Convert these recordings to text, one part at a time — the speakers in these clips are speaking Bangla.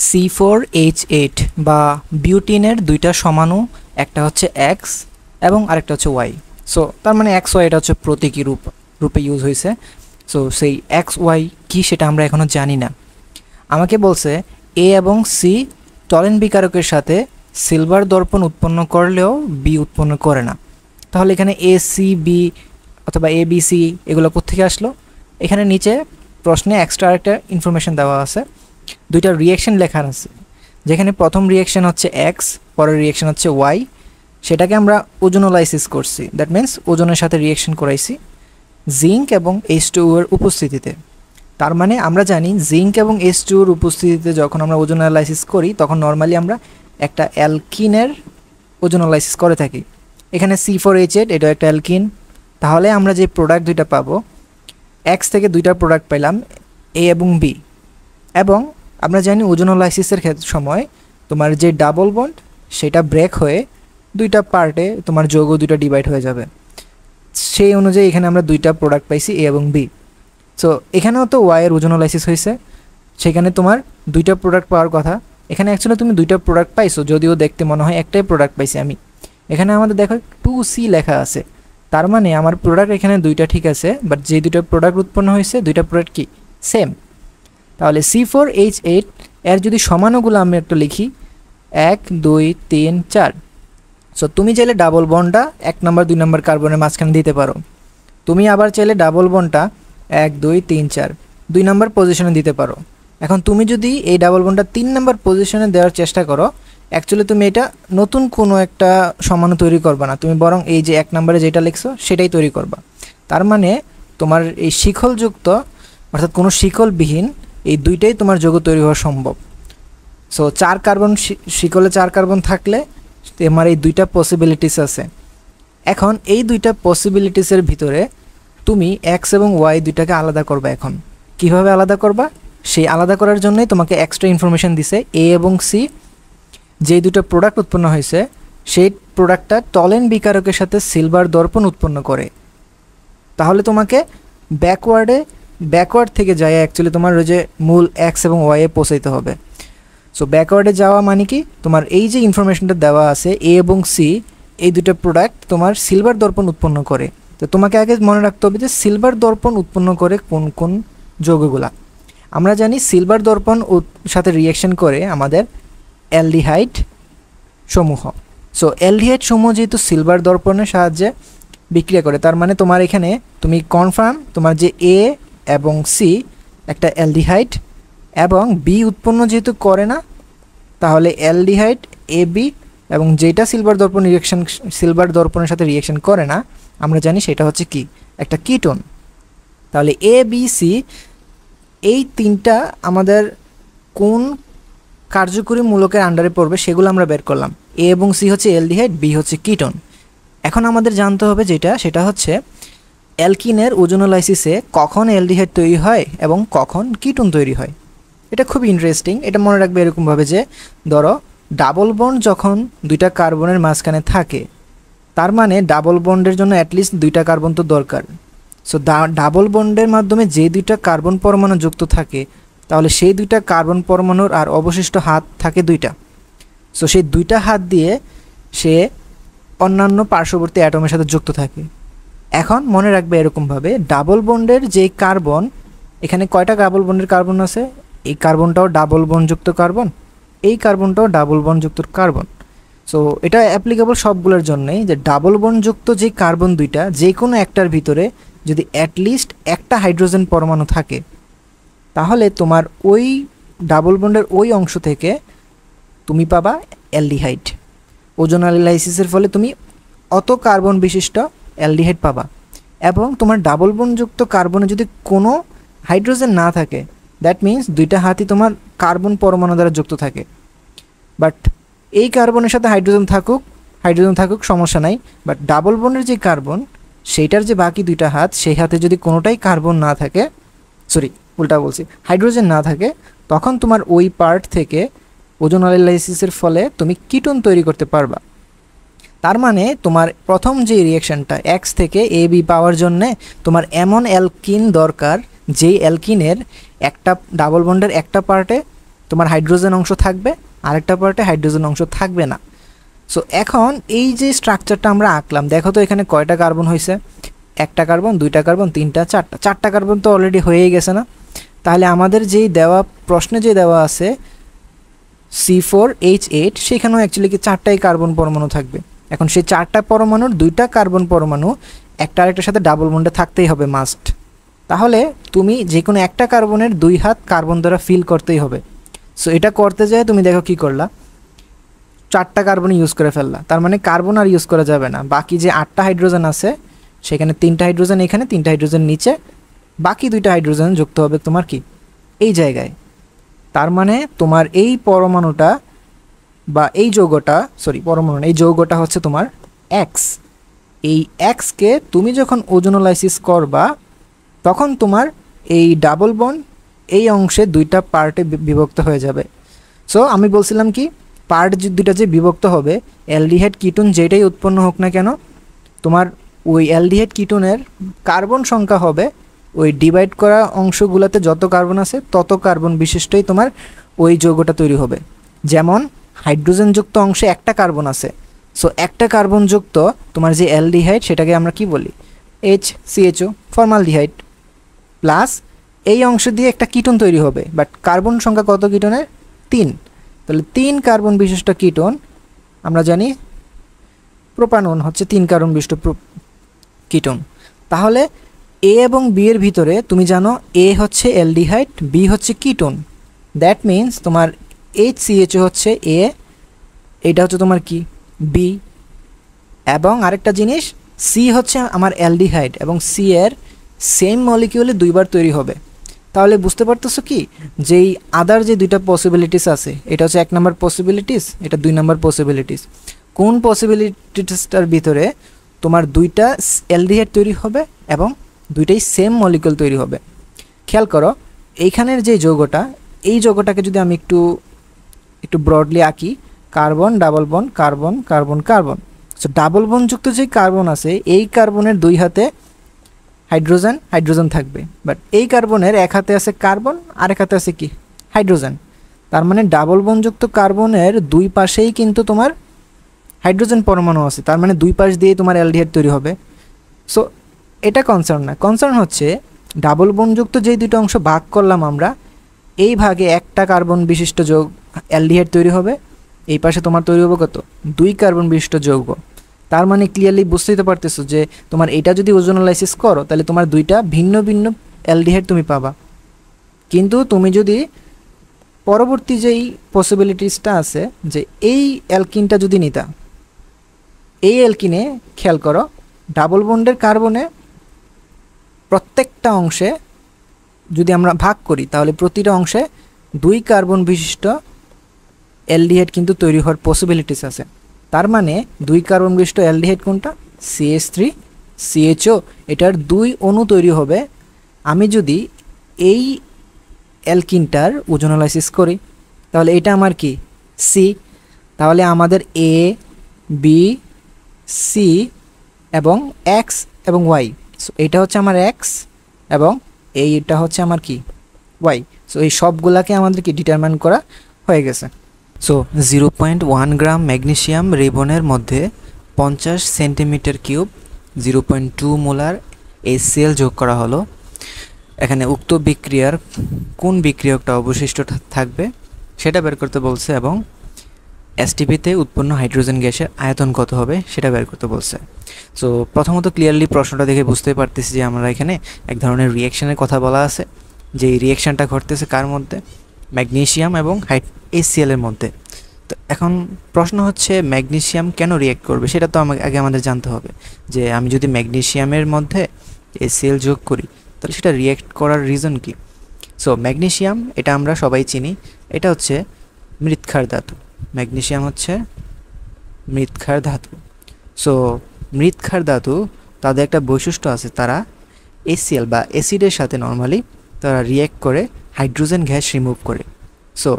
C4H8 বা বিউটিনের দুইটা সমাণু, একটা হচ্ছে এক্স এবং আরেকটা হচ্ছে ওয়াই। সো তার মানে এক্স ওয়াই এটা হচ্ছে প্রতীকী রূপে ইউজ হয়েছে। সো সেই এক্স ওয়াই কী সেটা আমরা এখনও জানি না। আমাকে বলছে এ এবং সি টলেন বিকারকের সাথে সিলভার দর্পণ উৎপন্ন করলেও বি উৎপন্ন করে না। তাহলে এখানে এ সি বি অথবা এ বি সি এগুলো কোত্থেকে আসলো? এখানে নিচে প্রশ্নে এক্সট্রা একটা ইনফরমেশন দেওয়া আছে, দুইটা রিয়াকশন লেখা আছে, যেখানে প্রথম রিয়াকশন হচ্ছে এক্স, পরের রিয়াকশন হচ্ছে ওয়াই। সেটাকে আমরা ওজোনোলাইসিস করছি, দ্যাট মিন্স ওজনের সাথে রিয়াকশন করাইছি জিঙ্ক এবং H2O এর উপস্থিতিতে। তার মানে আমরা জানি জিঙ্ক এবং H2O এর উপস্থিতিতে যখন আমরা ওজোনোলাইসিস করি তখন নর্মালি আমরা একটা অ্যালকিনের ওজোনোলাইসিস করে থাকি। এখানে C4H8 এটা একটা অ্যালকিন, তাহলে আমরা যে প্রোডাক্ট দুইটা পাবো, এক্স থেকে দুইটা প্রোডাক্ট পেলাম এ এবং বি। এবং আমরা জানি ওজোনোলাইসিসের সময় তোমার যে ডাবল বন্ড সেটা ব্রেক হয়ে দুইটা পার্টে তোমার যৌগ দুইটা ডিভাইড হয়ে যাবে। সেই অনুযায়ী এখানে আমরা দুইটা প্রোডাক্ট পাইছি এ এবং বি। সো এখানেও তো ওয়াইয়ের ওজোনোলাইসিস হয়েছে, সেখানে তোমার দুইটা প্রোডাক্ট পাওয়ার কথা। এখানে অ্যাকচুয়ালি তুমি দুইটা প্রোডাক্ট পাইছো, যদিও দেখতে মনে হয় একটাই প্রোডাক্ট পাইছি আমি। এখানে আমাদের দেখো 2C লেখা আছে, তার মানে আমার প্রোডাক্ট এখানে দুইটা ঠিক আছে, বাট যে দুইটা প্রোডাক্ট উৎপন্ন হয়েছে দুইটা প্রোডাক্ট কি সেম। তাহলে C4H8 এর যদি সমানুগুলো আমি একটু লিখি 1 2 3 4। সো তুমি চাইলে ডাবল বন্ডটা 1 নম্বর 2 নম্বর কার্বনের মাঝখানে দিতে পারো। তুমি আবার চাইলে ডাবল বন্ডটা 1 2 3 4 2 নম্বর পজিশনে দিতে পারো। এখন তুমি যদি এই ডাবল বন্ডটা 3 নম্বর পজিশনে দেওয়ার চেষ্টা করো, অ্যাকচুয়ালি তুমি এটা নতুন কোনো একটা সমাণু তৈরি করবা না, তুমি বরং এই যে 1 নম্বরে যেটা লিখছো সেটাই তৈরি করবা। তার মানে তোমার এই শিকলযুক্ত অর্থাৎ কোনো শিকলবিহীন এই দুইটাই তোমার যৌগ তৈরি হওয়া সম্ভব। সো 4 কার্বন শিকলে 4 কার্বন থাকলে তোমার এই দুইটা পসিবিলিটিস আছে। এখন এই দুইটা পসিবিলিটিসের ভিতরে তুমি এক্স এবং ওয়াই দুইটাকে আলাদা করবা। এখন কিভাবে আলাদা করবা? সেই আলাদা করার জন্যই তোমাকে এক্সট্রা ইনফরমেশন দিছে এ এবং সি যে দুটো প্রোডাক্ট উৎপন্ন হয়েছে সেই প্রোডাক্টটা টলেন বিকারকের সাথে সিলভার দর্পণ উৎপন্ন করে। তাহলে তোমাকে ব্যাকওয়ার্ড থেকে যায় অ্যাকচুয়ালি তোমার ওই যে মূল এক্স এবং ওয়াইয়ে পৌঁছাইতে হবে। সো ব্যাকওয়ার্ডে যাওয়া মানে কি, তোমার এই যে ইনফরমেশনটা দেওয়া আছে এ এবং সি এই দুটো প্রোডাক্ট তোমার সিলভার দর্পণ উৎপন্ন করে। তো তোমাকে আগে মনে রাখতে হবে যে সিলভার দর্পণ উৎপন্ন করে কোন কোন যৌগগুলা। আমরা জানি সিলভার দর্পণ সাথে রিয়াকশন করে আমাদের অ্যালডিহাইড সমূহ। সো অ্যালডিহাইড সমূহ যেহেতু সিলভার দর্পণের সাহায্যে বিক্রিয়া করে, তার মানে তোমার এখানে তুমি কনফার্ম তোমার যে এ এবং সি একটা অ্যালডিহাইড এবং বি উৎপন্ন যেহেতু করে না, তাহলে অ্যালডিহাইড এ বি এবং যেটা সিলভার দর্পণের সাথে রিয়াকশন করে না আমরা জানি সেটা হচ্ছে কি একটা কিটোন। তাহলে এ বি সি এই তিনটা আমাদের কোন কার্যকরী মূলকের আন্ডারে পড়বে সেগুলো আমরা বের করলাম। এ এবং সি হচ্ছে অ্যালডিহাইড, বি হচ্ছে কিটোন। এখন আমাদের জানতে হবে সেটা হচ্ছে অ্যালকিনের ওজোনোলাইসিসে কখন অ্যালডিহাইড তৈরি হয় এবং কখন কিটোন তৈরি হয়। এটা খুব ইন্টারেস্টিং। এটা মনে রাখবে এরকমভাবে যে ধরো ডাবল বন্ড যখন দুইটা কার্বনের মাঝখানে থাকে, তার মানে ডাবল বন্ডের জন্য অ্যাটলিস্ট দুইটা কার্বন তো দরকার। সো ডাবল বন্ডের মাধ্যমে যে দুইটা কার্বন পরমাণু যুক্ত থাকে, তাহলে সেই দুইটা কার্বন পরমাণুর আর অবশিষ্ট হাত থাকে দুইটা। সো সেই দুইটা হাত দিয়ে সে অন্যান্য পার্শ্ববর্তী অ্যাটমের সাথে যুক্ত থাকে। এখন মনে রাখবে এরকমভাবে ডাবল বন্ডের যে কার্বন, এখানে কয়টা ডাবল বন্ডের কার্বন আছে, এই কার্বনটাও ডাবল বন্ডযুক্ত কার্বন, এই কার্বনটাও ডাবল বন্ডযুক্ত কার্বন। সো এটা অ্যাপ্লিকেবল সবগুলোর জন্যই যে ডাবল বন্ডযুক্ত যে কার্বন দুইটা যে কোনো একটার ভিতরে যদি অ্যাটলিস্ট একটা হাইড্রোজেন পরমাণু থাকে, তাহলে তোমার ওই ডাবল বন্ডের ওই অংশ থেকে তুমি পাবা অ্যালডিহাইড। ওজোনালাইসিসের ফলে তুমি অত কার্বন বিশিষ্ট অ্যালডিহাইড পাবা। এবং তোমার ডাবল বন্ডযুক্ত কার্বনে যদি কোনো হাইড্রোজেন না থাকে, দ্যাট মিন্স দুইটা হাতই তোমার কার্বন পরমাণু দ্বারা যুক্ত থাকে। বাট এই কার্বনের সাথে হাইড্রোজেন থাকুক সমস্যা নাই, বাট ডাবল বন্ডের যে কার্বন সেইটার যে বাকি দুইটা হাত, সেই হাতে যদি কোনোটাই কার্বন না থাকে, হাইড্রোজেন না থাকে, তখন তোমার ওই পার্ট থেকে ওজোনালাইসিসের ফলে তুমি কিটোন তৈরি করতে পারবা। তার মানে তোমার প্রথম যে রিয়াকশনটা এক্স থেকে এ বি পাওয়ার জন্যে তোমার এমন অ্যালকিন দরকার যেই অ্যালকিনের একটা ডাবল বন্ডের একটা পার্টে তোমার হাইড্রোজেন অংশ থাকবে, আরেকটা পার্টে হাইড্রোজেন অংশ থাকবে না। সো এখন এই যে স্ট্রাকচারটা আমরা আঁকলাম, দেখো তো এখানে কয়টা কার্বন হয়েছে? একটা কার্বন, দুইটা কার্বন, তিনটা, চারটা কার্বন তো অলরেডি হয়েই গেছে না? তাহলে আমাদের যেই দেওয়া প্রশ্নে যে দেওয়া আছে C4H8, সেখানেও অ্যাকচুয়ালি কি চারটাই কার্বন পরমাণু থাকবে। এখন সেই চারটা পরমাণুর দুইটা কার্বন পরমাণু একটা আরেকটার সাথে ডাবল বন্ডে থাকতেই হবে মাস্ট। তাহলে তুমি যে কোনো একটা কার্বনের 2 হাত কার্বন দ্বারা ফিল করতেই হবে। সো এটা করতে যায় তুমি দেখো কি করলা, 4টা কার্বন ইউজ করে ফেললা, তার মানে কার্বন আর ইউজ করা যাবে না। বাকি যে 8টা হাইড্রোজেন আছে সেখানে 3টা হাইড্রোজেন এখানে, 3টা হাইড্রোজেন নিচে, বাকি 2টা হাইড্রোজেন যুক্ত হবে তোমার কি এই জায়গায়। তার মানে তোমার এই পরমাণুটা বা এই যৌগটা, সরি পরমাণু, এই যৌগটা হচ্ছে তোমার এক্স। এই এক্সকে তুমি যখন ওজোনোলাইসিস করবা তখন তোমার এই ডাবল বন্ড এই অংশে 2টা পার্টে বিভক্ত হয়ে যাবে। সো আমি বলছিলাম কি, পার্ট দুইটা যে বিভক্ত হবে, অ্যালডিহাইড কিটোন যেটাই উৎপন্ন হোক না কেন, তোমার ওই অ্যালডিহাইড কিটোনের কার্বন সংখ্যা হবে ওই ডিভাইড করা অংশগুলোতে যত কার্বন আছে তত কার্বন বিশিষ্টই তোমার ওই যৌগটা তৈরি হবে। যেমন হাইড্রোজেনযুক্ত অংশে একটা কার্বন আছে, সো একটা কার্বনযুক্ত তোমার যে অ্যালডিহাইড সেটাকে আমরা কি বলি, HCHO, ফর্মালডিহাইড। প্লাস এই অংশ দিয়ে একটা কিটোন তৈরি হবে, বাট কার্বন সংখ্যা কত কিটোনের? 3। তাহলে 3 কার্বন বিশিষ্ট কিটোন আমরা জানি প্রোপানন হচ্ছে 3 কার্বন বিশিষ্ট কিটোন। তাহলে এ এবং বি এর ভিতরে তুমি জানো এ হচ্ছে অ্যালডিহাইড, বি হচ্ছে কিটোন। দ্যাট মিন্স তোমার HCHO হচ্ছে এ, এটা হচ্ছে তোমার কি বি। এবং আরেকটা জিনিস, সি হচ্ছে আমার অ্যালডিহাইড এবং সি এর সেম মলিকিউলে 2বার তৈরি হবে। তাহলে বুঝতে পারতেছো কি, যেই আদার যে 2টা পসিবিলিটিস আছে, এটা হচ্ছে 1 নম্বর পসিবিলিটিস, এটা 2 নম্বর পসিবিলিটিস। কোন পসিবিলিটিসটার ভিতরে তোমার 2টা অ্যালডিহাইড তৈরি হবে এবং 2টাই সেম মলিকিউল তৈরি হবে? খেয়াল করো এইখানের যে যৌগটা, এই যৌগটাকে যদি আমি একটু ব্রডলি আঁকি, carbon double bond, carbon carbon carbon. So double বন্ডযুক্ত যে কার্বন আছে, এই কার্বনের 2 হাতে হাইড্রোজেন থাকবে, বাট এই কার্বনের এক হাতে আছে কার্বন, আরেক হাতে আছে কি হাইড্রোজেন। তার মানে ডাবল বন্ডযুক্ত কার্বনের 2 পাশেই কিন্তু তোমার হাইড্রোজেন পরমাণু আছে, তার মানে 2 পাশ দিয়ে তোমার অ্যালডিহাইড তৈরি হবে। সো এটা কনসার্ন না, কনসার্ন হচ্ছে ডাবল বন্ডযুক্ত যেই 2টা অংশ ভাগ করলাম আমরা, এই ভাগে একটা কার্বন বিশিষ্ট যৌগ অ্যালডিহাইড তৈরি হবে, এই পাশে তোমার তৈরি হবে কত? 2 কার্বন বিশিষ্ট যৌগ। তার মানে ক্লিয়ারলি বুঝতেই তো পারতেছো যে তোমার এটা যদি ওজোনোলাইসিস করো তাহলে তোমার 2টা ভিন্ন ভিন্ন অ্যালডিহাইড তুমি পাবা। কিন্তু তুমি যদি পরবর্তী যেই পসিবিলিটিসটা আছে, যে এই অ্যালকিনটা যদি নিতা, এই অ্যালকিনে খেয়াল করো ডাবল বন্ডের কার্বনে প্রত্যেকটা অংশে যদি আমরা ভাগ করি তাহলে প্রতিটা অংশে 2 কার্বন বিশিষ্ট অ্যালডিহাইড কিন্তু তৈরি হওয়ার পসিবিলিটিস আছে। তার মানে 2 কার্বন বিশিষ্ট অ্যালডিহাইড কোনটা? CH3CHO, এটার 2 অণু তৈরি হবে আমি যদি এই অ্যালকিনটার ওজোনোলাইসিস করি। তাহলে এটা আমার কি সি, তাহলে আমাদের এ বি সি এবং এক্স এবং ওয়াই। সো এটা হচ্ছে আমার এক্স এবং এইটা হচ্ছে আমার কি ওয়াই। সো এই সবগুলাকে আমাদের কি ডিটারমাইন করা হয়ে গেছে। সো 0.1 গ্রাম ম্যাগনেসিয়াম রিবনের মধ্যে 50 সেন্টিমিটার কিউব 0.2 মোলার HCl যোগ করা হলো। এখানে উক্ত বিক্রিয়ার কোন বিক্রিয়কটা অবশিষ্ট থাকবে সেটা বের করতে বলছে এবং এসটিপিতে উৎপন্ন হাইড্রোজেন গ্যাসের আয়তন কত হবে সেটা বের করতে বলছে। সো প্রথমত ক্লিয়ারলি প্রশ্নটা দেখে বুঝতে পারতেছি যে আমরা এখানে এক ধরনের রিয়াকশানের কথা বলা আছে, যে এই রিয়াকশানটা ঘটতেছে কার মধ্যে? ম্যাগনেসিয়াম এবং HCl এর মধ্যে। তো এখন প্রশ্ন হচ্ছে ম্যাগনেসিয়াম কেন রিয়াক্ট করবে সেটা তো আগে আমাদের জানতে হবে, যে আমি যদি ম্যাগনেসিয়ামের মধ্যে HCl যোগ করি তাহলে সেটা রিয়াক্ট করার রিজন কি? সো ম্যাগনেসিয়াম, এটা আমরা সবাই চিনি, এটা হচ্ছে মৃৎক্ষার ধাতু। ম্যাগনেসিয়াম হচ্ছে মৃৎক্ষার ধাতু। সো মৃৎক্ষার ধাতু তাদের একটা বৈশিষ্ট্য আছে, তারা HCl বা অ্যাসিডের সাথে নর্মালি তারা রিয়াক্ট করে হাইড্রোজেন গ্যাস রিমুভ করে। সো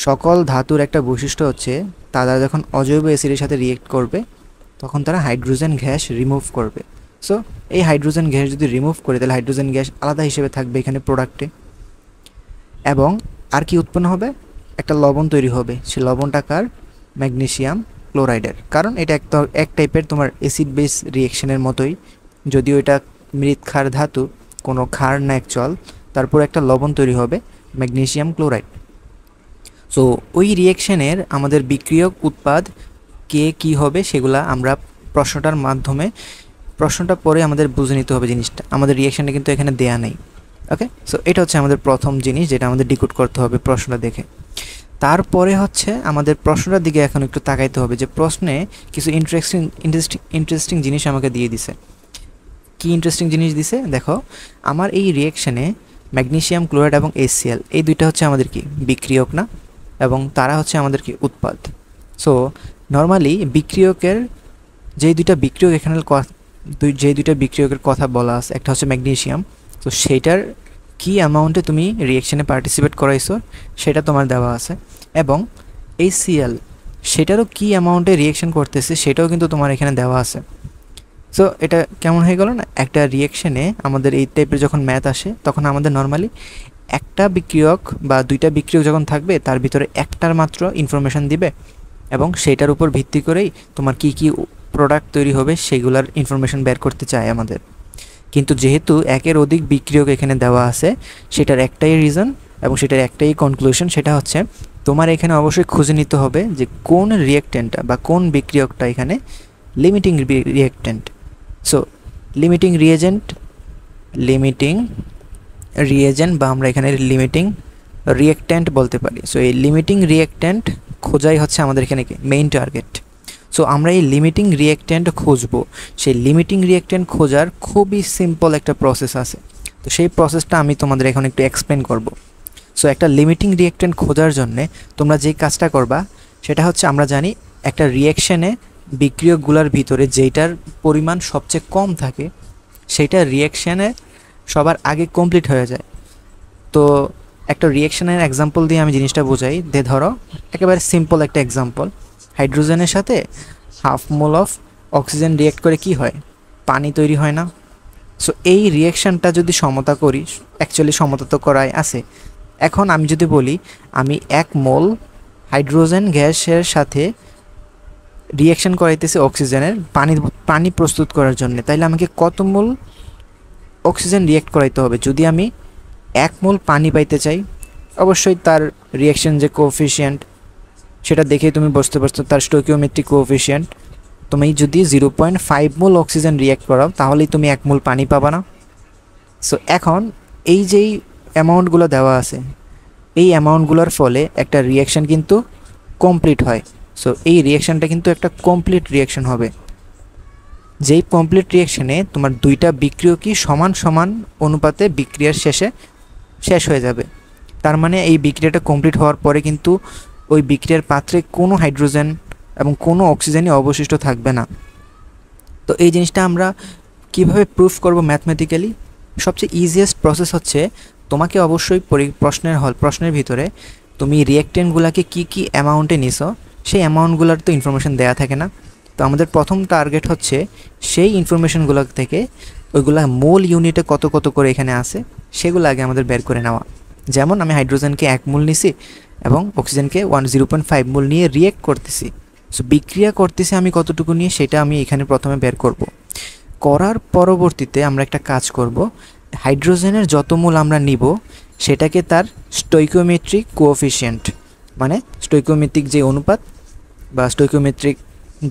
সকল ধাতুর একটা বৈশিষ্ট্য হচ্ছে তারা যখন অজৈব অ্যাসিডের সাথে রিয়াক্ট করবে তখন তারা হাইড্রোজেন গ্যাস রিমুভ করবে। সো এই হাইড্রোজেন গ্যাস যদি রিমুভ করে তাহলে হাইড্রোজেন গ্যাস আলাদা হিসেবে থাকবে এখানে প্রোডাক্টে, এবং আর কি উৎপন্ন হবে, একটা লবণ তৈরি হবে। সেই লবণটা কার, ম্যাগনেসিয়াম ক্লোরাইডের। কারণ এটা এক টাইপের তোমার অ্যাসিড বেস রিয়েকশনের মতোই, যদিও এটা মৃৎ ক্ষার ধাতু, কোনো ক্ষার না অ্যাকচুয়াল, তারপর একটা লবণ তৈরি হবে ম্যাগনেসিয়াম ক্লোরাইড। সো ওই রিয়েকশনের আমাদের বিক্রিয়ক উৎপাদ কে কী হবে সেগুলা আমরা প্রশ্নটার মাধ্যমে, প্রশ্নটা পরে আমাদের বুঝে নিতে হবে জিনিসটা, আমাদের রিয়েকশনটা কিন্তু এখানে দেয়া নেই। ওকে, সো এটা হচ্ছে আমাদের প্রথম জিনিস যেটা আমাদের ডিকোড করতে হবে প্রশ্নটা দেখে। তারপরে হচ্ছে আমাদের প্রশ্নটার দিকে এখন একটু তাকাইতে হবে যে প্রশ্নে কিছু ইন্টারেস্টিং জিনিস আমাকে দিয়ে দিছে। কি ইন্টারেস্টিং জিনিস দিছে দেখো, আমার এই রিয়েকশনে ম্যাগনেসিয়াম ক্লোরাইড এবং HCl এই দুইটা হচ্ছে আমাদের কি বিক্রিয়ক না, এবং তারা হচ্ছে আমাদের কি উৎপাদ। সো নর্মালি বিক্রিয়কের যেই দুইটা বিক্রিয়ক এখানে যেই দুইটা বিক্রিয়কের কথা বলা আছে, একটা হচ্ছে ম্যাগনেসিয়াম, তো সেইটার কি অ্যামাউন্টে তুমি রিয়েকশনে পার্টিসিপেট করাইছো সেটা তোমার দেওয়া আছে, এবং HCl সেটারও কি অ্যামাউন্টে রিয়েকশন করতেছে সেটাও কিন্তু তোমার এখানে দেওয়া আছে। সো এটা কেমন হয়ে গেল না, একটা রিয়েকশনে আমাদের এই টাইপের যখন ম্যাথ আসে তখন আমাদের নর্মালি একটা বিক্রিয়ক বা দুইটা বিক্রিয়ক যখন থাকবে তার ভিতরে একটার মাত্র ইনফরমেশন দিবে, এবং সেটার উপর ভিত্তি করেই তোমার কি কি প্রোডাক্ট তৈরি হবে সেগুলোর ইনফরমেশন বের করতে চায় আমাদের। কিন্তু যেহেতু একের অধিক বিক্রিয়ক এখানে দেওয়া আছে, সেটার একটাই রিজন এবং সেটার একটাই কনক্লুশন, সেটা হচ্ছে তোমার এখানে অবশ্যই খুঁজে নিতে হবে যে কোন রিয়েক্টেন্টটা বা কোন বিক্রিয়কটা এখানে লিমিটিং রিয়েক্টেন্ট। সো লিমিটিং রিয়েজেন্ট বা আমরা এখানে লিমিটিং রিয়েক্ট্যান্ট বলতে পারি। সো এই লিমিটিং রিয়েক্ট্যান্ট খোঁজাই হচ্ছে আমাদের এখানে কি মেইন টার্গেট। সো আমরা এই লিমিটিং রিয়েক্ট্যান্ট খুঁজবো, সেই লিমিটিং রিয়েক্ট্যান্ট খোঁজার খুবই সিম্পল একটা প্রসেস আছে, তো সেই প্রসেসটা আমি তোমাদের এখন একটু এক্সপ্লেন করব। সো একটা লিমিটিং রিয়েক্ট্যান্ট খোঁজার জন্যে তোমরা যেই কাজটা করবা সেটা হচ্ছে, আমরা জানি একটা রিয়েকশনে বিক্রিয়কগুলোর ভিতরে যেইটার পরিমাণ সবচেয়ে কম থাকে সেইটা রিয়েকশনে সবার আগে কমপ্লিট হয়ে যায়। তো একটা রিয়েকশনের এক্সাম্পল দিয়ে আমি জিনিসটা বোঝাই, ধরো একেবারে সিম্পল একটা এক্সাম্পল, হাইড্রোজেনের সাথে half mole of oxygen react করে কি হয়, পানি তৈরি হয় না। সো এই রিয়েকশনটা যদি সমতা করি, অ্যাকচুয়ালি সমতা তো করাই আছে। এখন আমি যদি বলি আমি 1 মোল হাইড্রোজেন গ্যাসের সাথে রিয়েকশন করাইতেছি অক্সিজেনের পানি প্রস্তুত করার জন্য, তাইলে আমাকে কত মোল অক্সিজেন রিয়েক্ট করাইতে হবে? যদি আমি 1 মোল পানি পাইতে চাই, অবশ্যই তার রিয়েকশন যে কোএফিশিয়েন্ট সেটা দেখেই তুমি বুঝতে পারছো, তার স্টোকিওমেট্রিক কোএফিশিয়েন্ট। তুমি যদি 0.5 মোল অক্সিজেন রিয়েক্ট করাও তাহলেই তুমি 1 মোল পানি পাবা না। সো এখন এই যেই অ্যামাউন্টগুলো দেওয়া আছে, এই অ্যামাউন্টগুলোর ফলে একটা রিয়েকশন কিন্তু কমপ্লিট হয়। সো এই রিয়েকশনটা কিন্তু একটা কমপ্লিট রিয়েকশন হবে, যেই কমপ্লিট রিয়েকশনে তোমার দুইটা বিক্রিয়কই সমান সমান অনুপাতে বিক্রিয়ার শেষ হয়ে যাবে। তার মানে এই বিক্রিয়াটা কমপ্লিট হওয়ার পরে কিন্তু ওই বিক্রিয়ার পাত্রে কোনো হাইড্রোজেন এবং কোনো অক্সিজেনই অবশিষ্ট থাকবে না। তো এই জিনিসটা আমরা কিভাবে প্রুফ করব ম্যাথমেটিক্যালি? সবচেয়ে ইজিয়েস্ট প্রসেস হচ্ছে, তোমাকে অবশ্যই প্রশ্নের ভিতরে তুমি রিয়েক্টেন্টগুলোকে কি কি অ্যামাউন্টে নিছো সেই অ্যামাউন্টগুলোর তো ইনফরমেশন দেওয়া থাকে না। তো আমাদের প্রথম টার্গেট হচ্ছে সেই ইনফরমেশনগুলো থেকে ওইগুলা মোল ইউনিটে কত কত করে এখানে আছে সেগুলো আগে আমাদের বের করে নেওয়া। যেমন আমি হাইড্রোজেনকে 1 মোল নিছি এবং অক্সিজেনকে 0.5 মোল নিয়ে রিয়েক্ট করতেছি। সো বিক্রিয়া করতেছি আমি কতটুকু নিয়ে সেটা আমি এখানে প্রথমে বের করব। করার পরবর্তীতে আমরা একটা কাজ করব, হাইড্রোজেনের যত মোল আমরা নিব সেটাকে তার স্টোইকিওমেট্রিক কোএফিশিয়েন্ট, মানে স্টোইকিওমেট্রিক যে অনুপাত বা স্টোইকিওমেট্রিক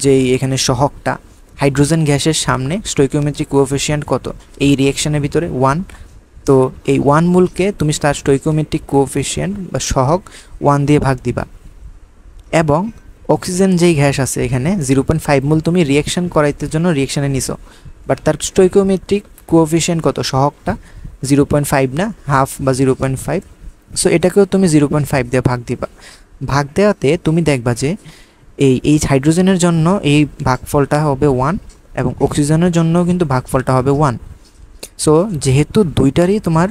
যেই এখানে সহগটা, হাইড্রোজেন গ্যাসের সামনে স্টোইকিওমেট্রিক কোএফিশিয়েন্ট কত এই রিয়েকশনের ভিতরে 1। তো এই 1 মোলকে তুমি তার স্টোইকিওমেট্রিক কোএফিশিয়েন্ট বা সহগ 1 দিয়ে ভাগ দিবা, এবং অক্সিজেন যেই গ্যাস আছে এখানে 0.5 মোল তুমি রিয়েকশন করাইতে জন্য রিয়েকশনে নিছো, বাট তার স্টোইকিওমেট্রিক কোএফিশিয়েন্ট কত, সহগটা 0.5 না, হাফ বা 0.5। সো এটাকেও তুমি 0.5 দিয়ে ভাগ দিবা। ভাগ দেওয়াতে তুমি দেখবা যে এই হাইড্রোজেনের জন্য এই ভাগফলটা হবে 1 এবং অক্সিজেনের জন্যও কিন্তু ভাগফলটা হবে 1। সো যেহেতু দুইটারই তোমার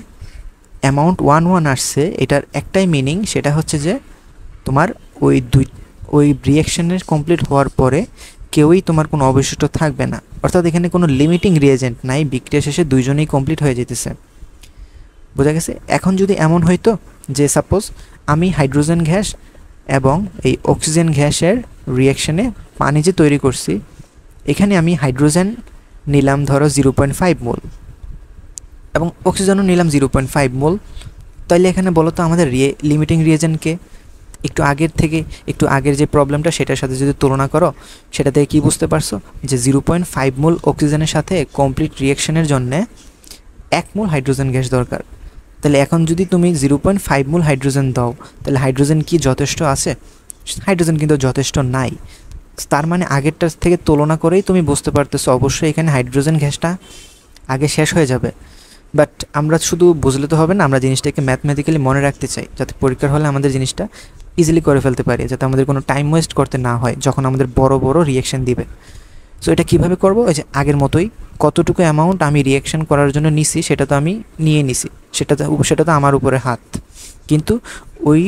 অ্যামাউন্ট 1 আসছে, এটার একটাই মিনিং, সেটা হচ্ছে যে তোমার ওই রিয়েকশনের কমপ্লিট হওয়ার পরে কেউই তোমার কোনো অবশিষ্ট থাকবে না, অর্থাৎ এখানে কোনো লিমিটিং রিয়েজেন্ট নাই, বিক্রিয়া শেষে দুইজনেই কমপ্লিট হয়ে যেতেছে। বোঝা গেছে? এখন যদি এমন হইতো যে সাপোজ আমি হাইড্রোজেন গ্যাস এবং এই অক্সিজেন গ্যাসের রিয়াকশানে পানি যে তৈরি করছি, এখানে আমি হাইড্রোজেন নিলাম ধরো 0.5 মোল এবং অক্সিজেনও নিলাম 0.5 মোল। তাইলে এখানে বলো তো আমাদের লিমিটিং রিয়েজেন্টকে একটু আগের যে প্রবলেমটা সেটার সাথে যদি তুলনা করো, সেটা থেকে কী বুঝতে পারছো যে 0.5 মোল অক্সিজেনের সাথে কমপ্লিট রিয়াকশনের জন্যে 1 মোল হাইড্রোজেন গ্যাস দরকার। তাহলে এখন যদি তুমি 0.5 মোল হাইড্রোজেন দাও, তাহলে হাইড্রোজেন কি যথেষ্ট আছে? হাইড্রোজেন কিন্তু যথেষ্ট নাই। তার মানে আগেরটার থেকে তুলনা করেই তুমি বুঝতে পারতেছো অবশ্যই এখানে হাইড্রোজেন গ্যাসটা আগে শেষ হয়ে যাবে। বাট আমরা শুধু বুঝলে তো হবে না, আমরা জিনিসটাকে ম্যাথমেটিক্যালি মনে রাখতে চাই, যাতে পরীক্ষার হলে আমাদের জিনিসটা ইজিলি করে ফেলতে পারি, যাতে আমাদের কোনো টাইম ওয়েস্ট করতে না হয় যখন আমাদের বড় বড় রিয়াকশান দিবে। সো এটা কীভাবে করবো? ওই যে আগের মতোই কতটুকু অ্যামাউন্ট আমি রিয়াকশান করার জন্য নিছি সেটা তো আমি নিয়ে নিছি, সেটা তো আমার উপরে হাত। কিন্তু ওই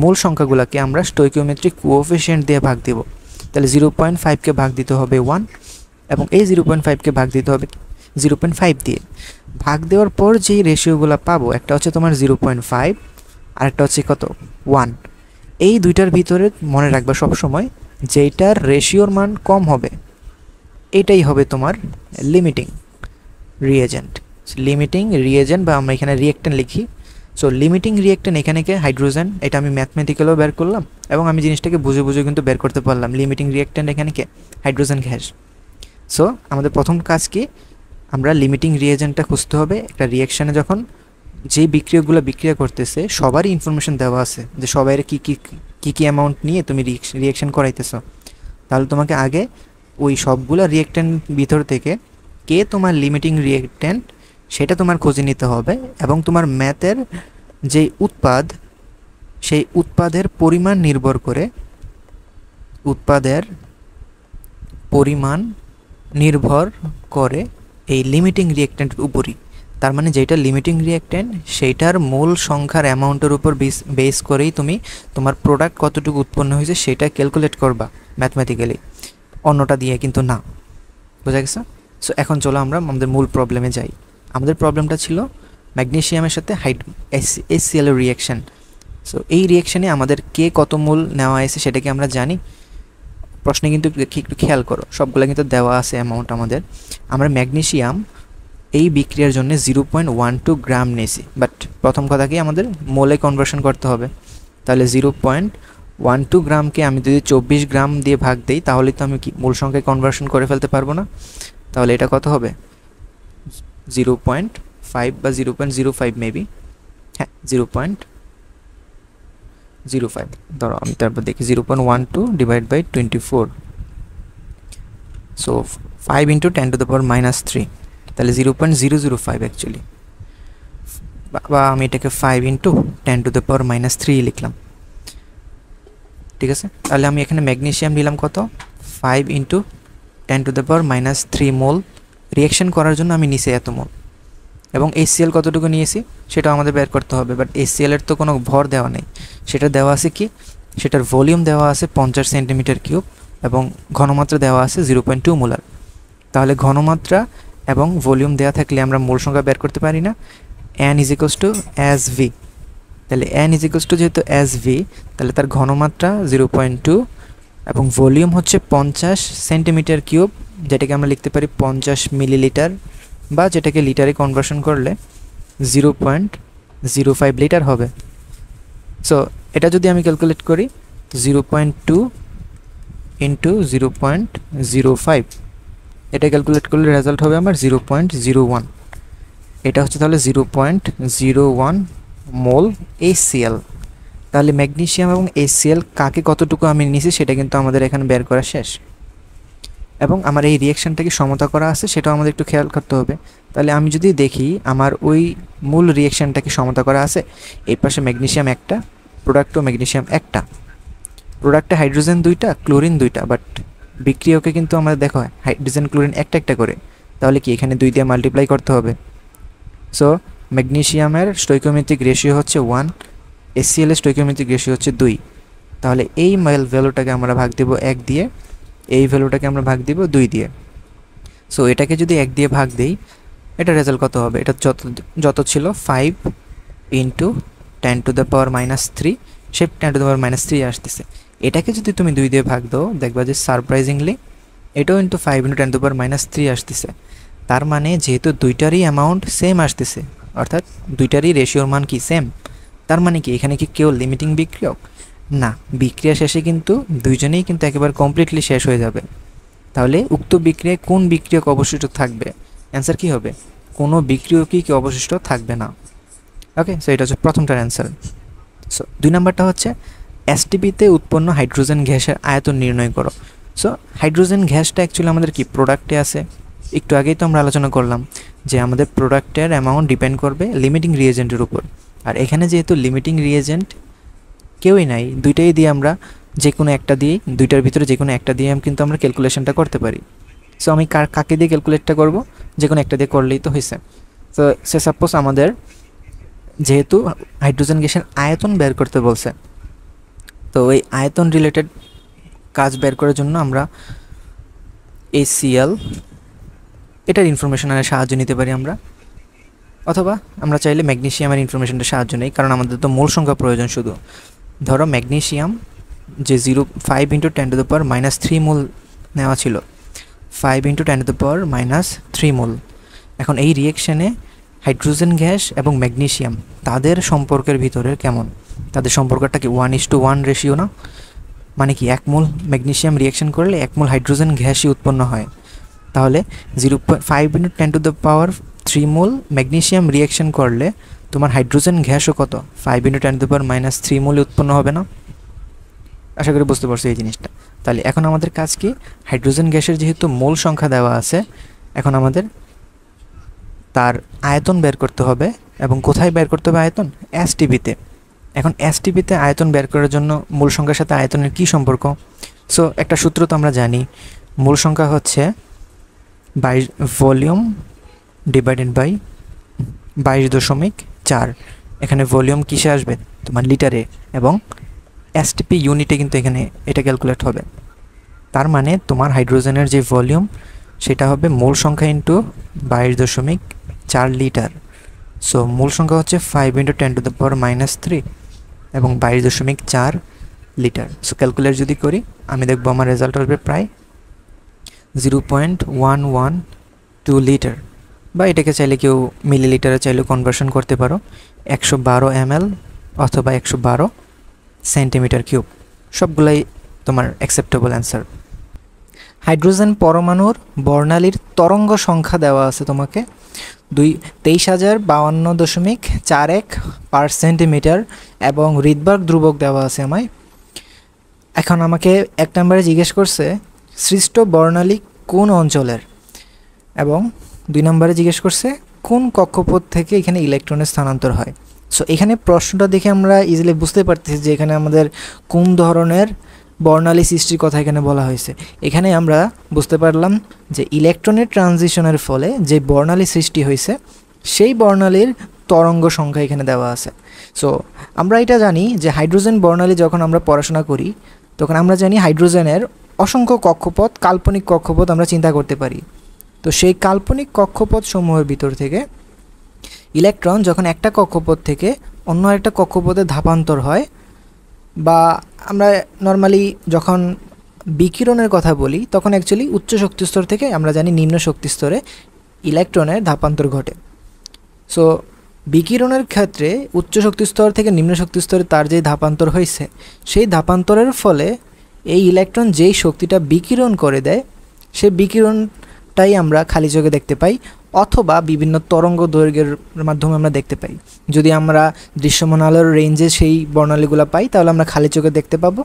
মূল সংখ্যাগুলোকে আমরা স্টোইকিওমেট্রিক কোএফিসিয়েন্ট দিয়ে ভাগ দেব। তাহলে 0.5কে ভাগ দিতে হবে 1 এবং এই 0.5কে ভাগ দিতে হবে 0.5 দিয়ে। ভাগ দেওয়ার পর যেই রেশিওগুলো পাবো, একটা হচ্ছে তোমার 0.5 আর একটা হচ্ছে কত 1। এই দুইটার ভিতরে মনে রাখবা সবসময় যেইটার রেশিওর মান কম হবে এটাই হবে তোমার লিমিটিং রিয়েজেন্ট বা আমরা এখানে রিয়েক্টেন্ট লিখি। সো লিমিটিং রিয়েক্টেন্ট এখানে কে হাইড্রোজেন, এটা আমি ম্যাথমেটিক্যালও বের করলাম এবং আমি জিনিসটাকে বুঝে বুঝে কিন্তু বের করতে পারলাম। লিমিটিং রিয়েক্টেন্ট এখানে কে হাইড্রোজেন গ্যাস। সো আমাদের প্রথম কাজ কি, আমরা লিমিটিং রিয়েজেন্টটা খুঁজতে হবে। একটা রিয়াকশানে যখন যেই বিক্রিয়াগুলো বিক্রিয়া করতেছে সবারই ইনফরমেশন দেওয়া আছে যে সবাই কী অ্যামাউন্ট নিয়ে তুমি রিয়াকশান করাইতেছো। তাহলে তোমাকে আগে ওই সবগুলো রিয়েক্টেন্ট ভিতর থেকে কে তোমার লিমিটিং রিয়েক্টেন্ট সেটা তোমার খুঁজে নিতে হবে এবং তোমার ম্যাথের যে উৎপাদ সেই উৎপাদের পরিমাণ নির্ভর করে এই লিমিটিং রিয়েক্টেন্টের উপরই। তার মানে যেটা লিমিটিং রিয়েক্টেন্ট সেইটার মূল সংখ্যার অ্যামাউন্টের উপর বেস করেই তুমি তোমার প্রোডাক্ট কতটুকু উৎপন্ন হয়েছে সেটা ক্যালকুলেট করবা ম্যাথমেটিক্যালি, অন্যটা দিয়ে কিন্তু না। বোঝা গেছে? সো এখন চলো আমরা আমাদের মূল প্রবলেমে যাই। আমাদের প্রবলেমটা ছিল ম্যাগনেসিয়ামের সাথে HCl এর রিয়াকশান। সো এই রিয়াকশানে আমাদের কে কত মোল নেওয়া আছে সেটাকে আমরা জানি। প্রশ্নে কিন্তু একটু খেয়াল করো, সবগুলো কিন্তু দেওয়া আছে অ্যামাউন্ট আমাদের। আমরা ম্যাগনেসিয়াম এই বিক্রিয়ার জন্য 0.12 গ্রাম নিয়েছি, বাট প্রথম কথা কি আমাদের মোলে কনভার্সন করতে হবে। তাহলে 0.12 গ্রামকে আমি যদি 24 গ্রাম দিয়ে ভাগ দিই তাহলে তো আমি কি মূল সংখ্যায় কনভার্সন করে ফেলতে পারবো না। তাহলে এটা কত হবে 0.5 বা 0.05 মেবি, হ্যাঁ 0.05 ধরো। আমি তারপর দেখি 0.12 ডিভাইড বাই 24, সো 5 × 10⁻³ তাহলে 0.005 অ্যাকচুয়ালি, বা আমি এটাকে 5 × 10⁻³ লিখলাম। ঠিক আছে, তাহলে আমি এখানে ম্যাগনেসিয়াম নিলাম কত 5 × 10⁻³ মোল। রিয়াকশন করার জন্য আমি নিচে এত মোল এবং HCl কতটুকু নিয়েছি সেটাও আমাদের বের করতে হবে। বাট HCl এর তো কোনো ভর দেওয়া নেই, সেটা দেওয়া আছে কি, সেটার ভলিউম দেওয়া আছে 50 cm³ এবং ঘনমাত্রা দেওয়া আছে 0.2 মোলার। তাহলে ঘনমাত্রা এবং ভলিউম দেওয়া থাকলে আমরা মূল সংখ্যা বের করতে পারি না। N = SV, তাহলে N = যেহেতু SV তাহলে তার ঘনমাত্রা 0.2 এবং ভলিউম হচ্ছে 50 cm³, যেটাকে আমরা লিখতে পারি 50 মিলিলিটার বা যেটাকে লিটারে কনভার্সন করলে 0.05 লিটার হবে। সো এটা যদি আমি ক্যালকুলেট করি 0.2 × 0.05, এটা ক্যালকুলেট করলে রেজাল্ট হবে আমার 0.01। এটা হচ্ছে তাহলে 0.01 মোল HCl। তাহলে ম্যাগনেসিয়াম এবং HCl কাকে কতটুকু আমি নিয়েছি সেটা কিন্তু আমাদের এখানে বের করা শেষ। এবং আমার এই রিয়াকশানটাকে সমতা করা আছে সেটাও আমাদের একটু খেয়াল করতে হবে। তাহলে আমি যদি দেখি আমার ওই মূল রিয়াকশানটাকে সমতা করা আছে, এই পাশে ম্যাগনেসিয়াম একটা, প্রোডাক্টও ম্যাগনেসিয়াম একটা, প্রোডাক্টে হাইড্রোজেন 2টা, ক্লোরিন 2টা, বাট বিক্রিয়কে কিন্তু আমাদের দেখো হাইড্রোজেন ক্লোরিন একটা একটা করে। তাহলে কি এখানে 2 দিয়ে মাল্টিপ্লাই করতে হবে। সো ম্যাগনেসিয়ামের স্টোইকিওমেট্রিক রেশিও হচ্ছে 1, HCl এর স্টোইকিওমেট্রিক রেশিও হচ্ছে 2। তাহলে এই ভ্যালুটাকে আমরা ভাগ দেব 1 দিয়ে, এই ভ্যালুটাকে আমরা ভাগ দিব 2 দিয়ে। সো এটাকে যদি 1 দিয়ে ভাগ দেই এটা রেজাল্ট কত হবে, এটা যত ছিল 5 × 10⁻³ সে 10⁻³ আসতেছে। এটাকে যদি তুমি 2 দিয়ে ভাগ দাও দেখবা যে সারপ্রাইজিংলি এটাও ইন্টু 5 × 10⁻³ আসতেছে। তার মানে যেহেতু দুইটারই অ্যামাউন্ট সেম আসতেছে, অর্থাৎ দুইটারই রেশিওর মান কি সেম, তার মানে কি এখানে কি কেউ লিমিটিং বিক্রিয়ক না, বিক্রিয়া শেষে কিন্তু দুইজনেই কিন্তু একেবারে কমপ্লিটলি শেষ হয়ে যাবে। তাহলে উক্ত বিক্রিয়ায় কোন বিক্রিয়ক অবশিষ্ট থাকবে? অ্যান্সার কি হবে? কোনো বিক্রিয়কই কি অবশিষ্ট থাকবে না। ওকে, সো এটা হচ্ছে প্রথমটার অ্যান্সার। সো 2 নাম্বারটা হচ্ছে এসটিপিতে উৎপন্ন হাইড্রোজেন গ্যাসের আয়তন নির্ণয় করো। সো হাইড্রোজেন গ্যাসটা অ্যাকচুয়ালি আমাদের কি প্রোডাক্টে আছে, একটু আগেই তো আমরা আলোচনা করলাম যে আমাদের প্রোডাক্টের অ্যামাউন্ট ডিপেন্ড করবে লিমিটিং রিয়েজেন্টের উপর। আর এখানে যেহেতু লিমিটিং রিয়েজেন্ট কেউই নাই, দুইটাই দিয়ে আমরা যে কোনো একটা দিয়েই, দুইটার ভিতরে যে কোনো একটা দিয়ে কিন্তু আমরা ক্যালকুলেশনটা করতে পারি। সো আমি কাকে দিয়ে ক্যালকুলেটটা করব? যে কোনো একটা দিয়ে করলেই তো হয়েছে। তো সে সাপোজ আমাদের যেহেতু হাইড্রোজেন গ্যাসের আয়তন বের করতে বলছে, তো এই আয়তন রিলেটেড কাজ বের করার জন্য আমরা HCl এটার ইনফরমেশনের সাহায্য নিতে পারি আমরা, অথবা আমরা চাইলে ম্যাগনেসিয়ামের ইনফরমেশনটা সাহায্য নেই, কারণ আমাদের তো মূল সংখ্যা প্রয়োজন শুধু। ধরো ম্যাগনেসিয়াম যে 5 × 10⁻³ মোল নেওয়া ছিল, 5 × 10⁻³ মোল। এখন এই রিয়েকশানে হাইড্রোজেন গ্যাস এবং ম্যাগনেসিয়াম তাদের সম্পর্কের ভিতরে কেমন, তাদের সম্পর্কটা কি 1:1 রেশিও না? মানে কি 1 মোল ম্যাগনেসিয়াম রিয়েকশন করলে 1 মোল হাইড্রোজেন গ্যাসই উৎপন্ন হয়। তাহলে 5 × 10⁻³ মোল ম্যাগনেসিয়াম রিয়েকশন করলে তোমার হাইড্রোজেন গ্যাসও কত? 5 × 10⁻³ মোলে উৎপন্ন হবে না? আশা করি বুঝতে পারছো এই জিনিসটা। তাহলে এখন আমাদের কাজ কি? হাইড্রোজেন গ্যাসের যেহেতু মোল সংখ্যা দেওয়া আছে, এখন আমাদের তার আয়তন বের করতে হবে। এবং কোথায় বের করতে হবে আয়তন? এসটিপিতে। এখন এসটিপিতে আয়তন বের করার জন্য মূল সংখ্যার সাথে আয়তনের কী সম্পর্ক? সো একটা সূত্র তো আমরা জানি, মূল সংখ্যা হচ্ছে ভলিউম ডিভাইডেড বাই 22.4। এখানে ভলিউম কিসে আসবে? তোমার লিটারে, এবং এসটিপি ইউনিটে কিন্তু এখানে এটা ক্যালকুলেট হবে। তার মানে তোমার হাইড্রোজেনের যে ভলিউম সেটা হবে মূল সংখ্যা ইন্টু 22.4 লিটার। সো মূল সংখ্যা হচ্ছে 5 × 10⁻³ এবং 22.4 লিটার। সো ক্যালকুলেট যদি করি আমি দেখবো আমার রেজাল্ট আসবে প্রায় 0.112 লিটার, বা এটাকে চাইলে কেউ মিলিলিটারে চাইলে কনভার্সন করতে পারো, 112 ml অথবা 112 সেন্টিমিটার কিউব, সবগুলাই তোমার অ্যাকসেপ্টেবল অ্যান্সার। হাইড্রোজেন পরমাণুর বর্ণালীর তরঙ্গ সংখ্যা দেওয়া আছে তোমাকে 23,052.41 পার সেন্টিমিটার, এবং রিডবার্গ ধ্রুবক দেওয়া আছে আমায়। এখন আমাকে 1 নম্বরে জিজ্ঞেস করছে সৃষ্ট বর্ণালী কোন অঞ্চলের, এবং 2 নম্বরে জিজ্ঞেস করছে কোন কক্ষপথ থেকে এখানে ইলেকট্রনের স্থানান্তর হয়। সো এখানে প্রশ্নটা দেখে আমরা ইজিলি বুঝতে পারতেছি যে এখানে আমাদের কোন ধরনের বর্ণালী সৃষ্টির কথা এখানে বলা হয়েছে। এখানে আমরা বুঝতে পারলাম যে ইলেকট্রনের ট্রানজিশনের ফলে যে বর্ণালী সৃষ্টি হয়েছে সেই বর্ণালীর তরঙ্গ সংখ্যা এখানে দেওয়া আছে। সো আমরা এটা জানি যে হাইড্রোজেন বর্ণালী যখন আমরা পড়াশোনা করি তখন আমরা জানি হাইড্রোজেনের অসংখ্য কক্ষপথ, কাল্পনিক কক্ষপথ আমরা চিন্তা করতে পারি। তো সেই কাল্পনিক কক্ষপথ সমূহের ভিতর থেকে ইলেকট্রন যখন একটা কক্ষপথ থেকে অন্য একটা কক্ষপথে ধাপান্তর হয়, বা আমরা নর্মালি যখন বিকিরণের কথা বলি তখন অ্যাকচুয়ালি উচ্চ শক্তিস্তর থেকে আমরা জানি নিম্ন শক্তিস্তরে ইলেকট্রনের ধাপান্তর ঘটে। সো বিকিরণের ক্ষেত্রে উচ্চ শক্তিস্তর থেকে নিম্ন শক্তিস্তরে তার যে ধাপান্তর হয়েছে সেই ধাপান্তরের ফলে এই ইলেকট্রন যেই শক্তিটা বিকিরণ করে দেয় সেই বিকিরণটাই আমরা খালি চোখে দেখতে পাই, অথবা বিভিন্ন তরঙ্গ দৈর্ঘ্যের মাধ্যমে আমরা দেখতে পাই। যদি আমরা দৃশ্যমান আলোর রেঞ্জে সেই বর্ণালীগুলো পাই তাহলে আমরা খালি চোখে দেখতে পাবো,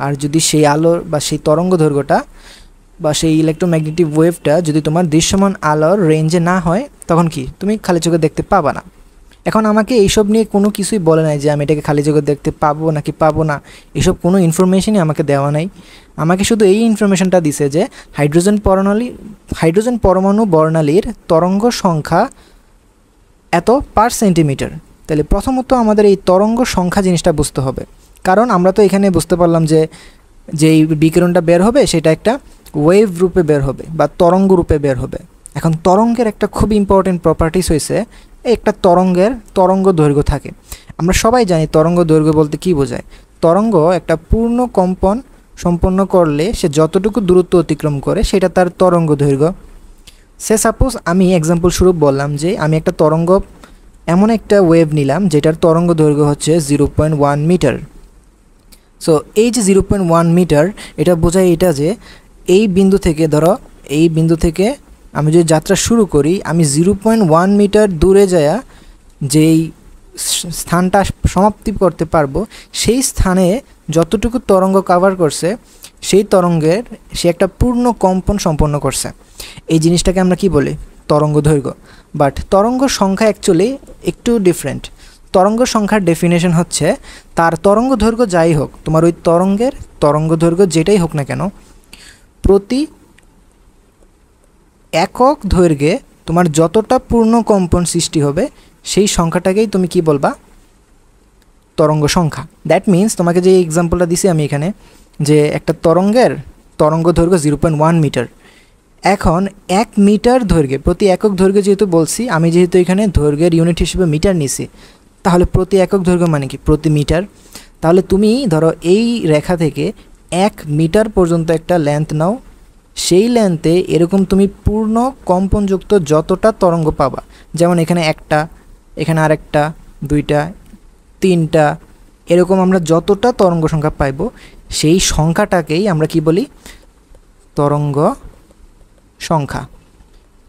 আর যদি সেই আলোর বা সেই তরঙ্গ দৈর্ঘ্যটা বা সেই ইলেকট্রোম্যাগনেটিক ওয়েভটা যদি তোমার দৃশ্যমান আলোর রেঞ্জে না হয় তখন কি তুমি খালি চোখে দেখতে পাবা না। এখন আমাকে এইসব নিয়ে কোনো কিছুই বলে নাই যে আমি এটাকে খালি চোখে দেখতে পাবো নাকি পাবো না, এসব কোনো ইনফরমেশনই আমাকে দেওয়া নাই। আমাকে শুধু এই ইনফরমেশনটা দিছে যে হাইড্রোজেন পরমাণু বর্ণালীর তরঙ্গ সংখ্যা এত পার সেন্টিমিটার। তাহলে প্রথমত আমাদের এই তরঙ্গ সংখ্যা জিনিসটা বুঝতে হবে, কারণ আমরা তো এখানে বুঝতে পারলাম যে যেই বিকিরণটা বের হবে সেটা একটা ওয়েভ রূপে বের হবে বা তরঙ্গ রূপে বের হবে। এখন তরঙ্গের একটা খুব ইম্পর্টেন্ট প্রপার্টিস হয়েছে একটা তরঙ্গের তরঙ্গ দৈর্ঘ্য থাকে। আমরা সবাই জানি তরঙ্গ দৈর্ঘ্য বলতে কী বোঝায়। তরঙ্গ একটা পূর্ণ কম্পন সম্পন্ন করলে সে যতটুকু দূরত্ব অতিক্রম করে সেটা তার তরঙ্গ দৈর্ঘ্য। সে সাপোজ আমি এক্সাম্পল স্বরূপ বললাম যে আমি একটা তরঙ্গ এমন একটা ওয়েভ নিলাম যেটার তরঙ্গ দৈর্ঘ্য হচ্ছে 0.1 মিটার। সো এই যে 0.1 মিটার এটা বোঝায় এটা যে এই বিন্দু থেকে ধরো এই বিন্দু থেকে আমি যদি যাত্রা শুরু করি আমি 0.1 মিটার দূরে যায়া যেই স্থানটা সমাপ্তি করতে পারবো সেই স্থানে যতটুকু তরঙ্গ কভার করছে সেই তরঙ্গের সে একটা পূর্ণ কম্পন সম্পন্ন করছে। এই জিনিসটাকে আমরা কি বলি? তরঙ্গ দৈর্ঘ্য। বাট তরঙ্গ সংখ্যা অ্যাকচুয়ালি একটু ডিফারেন্ট। তরঙ্গ সংখ্যার ডেফিনেশন হচ্ছে তার তরঙ্গ দৈর্ঘ্য যাই হোক, তোমার ওই তরঙ্গের তরঙ্গ দৈর্ঘ্য যেটাই হোক না কেন, প্রতি একক দৈর্ঘ্যে তোমার যতটা পূর্ণ কম্পন সৃষ্টি হবে সেই সংখ্যাটাকেই তুমি কি বলবা? তরঙ্গ সংখ্যা। দ্যাট মিন্স তোমাকে যে এক্সাম্পলটা দিছি আমি এখানে, যে একটা তরঙ্গের তরঙ্গ দৈর্ঘ্য 0.1 মিটার। এখন 1 মিটার দৈর্ঘ্যে, প্রতি একক দৈর্ঘ্য যেহেতু বলছি, আমি যেহেতু এখানে দৈর্ঘ্যের ইউনিট হিসেবে মিটার নিছি, তাহলে প্রতি একক দৈর্ঘ্য মানে কি? প্রতি মিটার। তাহলে তুমি ধরো এই রেখা থেকে 1 মিটার পর্যন্ত একটা লেন্থ নাও, সেই লেন্থে এরকম তুমি পূর্ণ কম্পনযুক্ত যতটা তরঙ্গ পাবা, যেমন এখানে একটা, এখানে আরেকটা, দুইটা, তিনটা, এরকম আমরা যতটা তরঙ্গ সংখ্যা পাইব সেই সংখ্যাটাকেই আমরা কি বলি? তরঙ্গ সংখ্যা।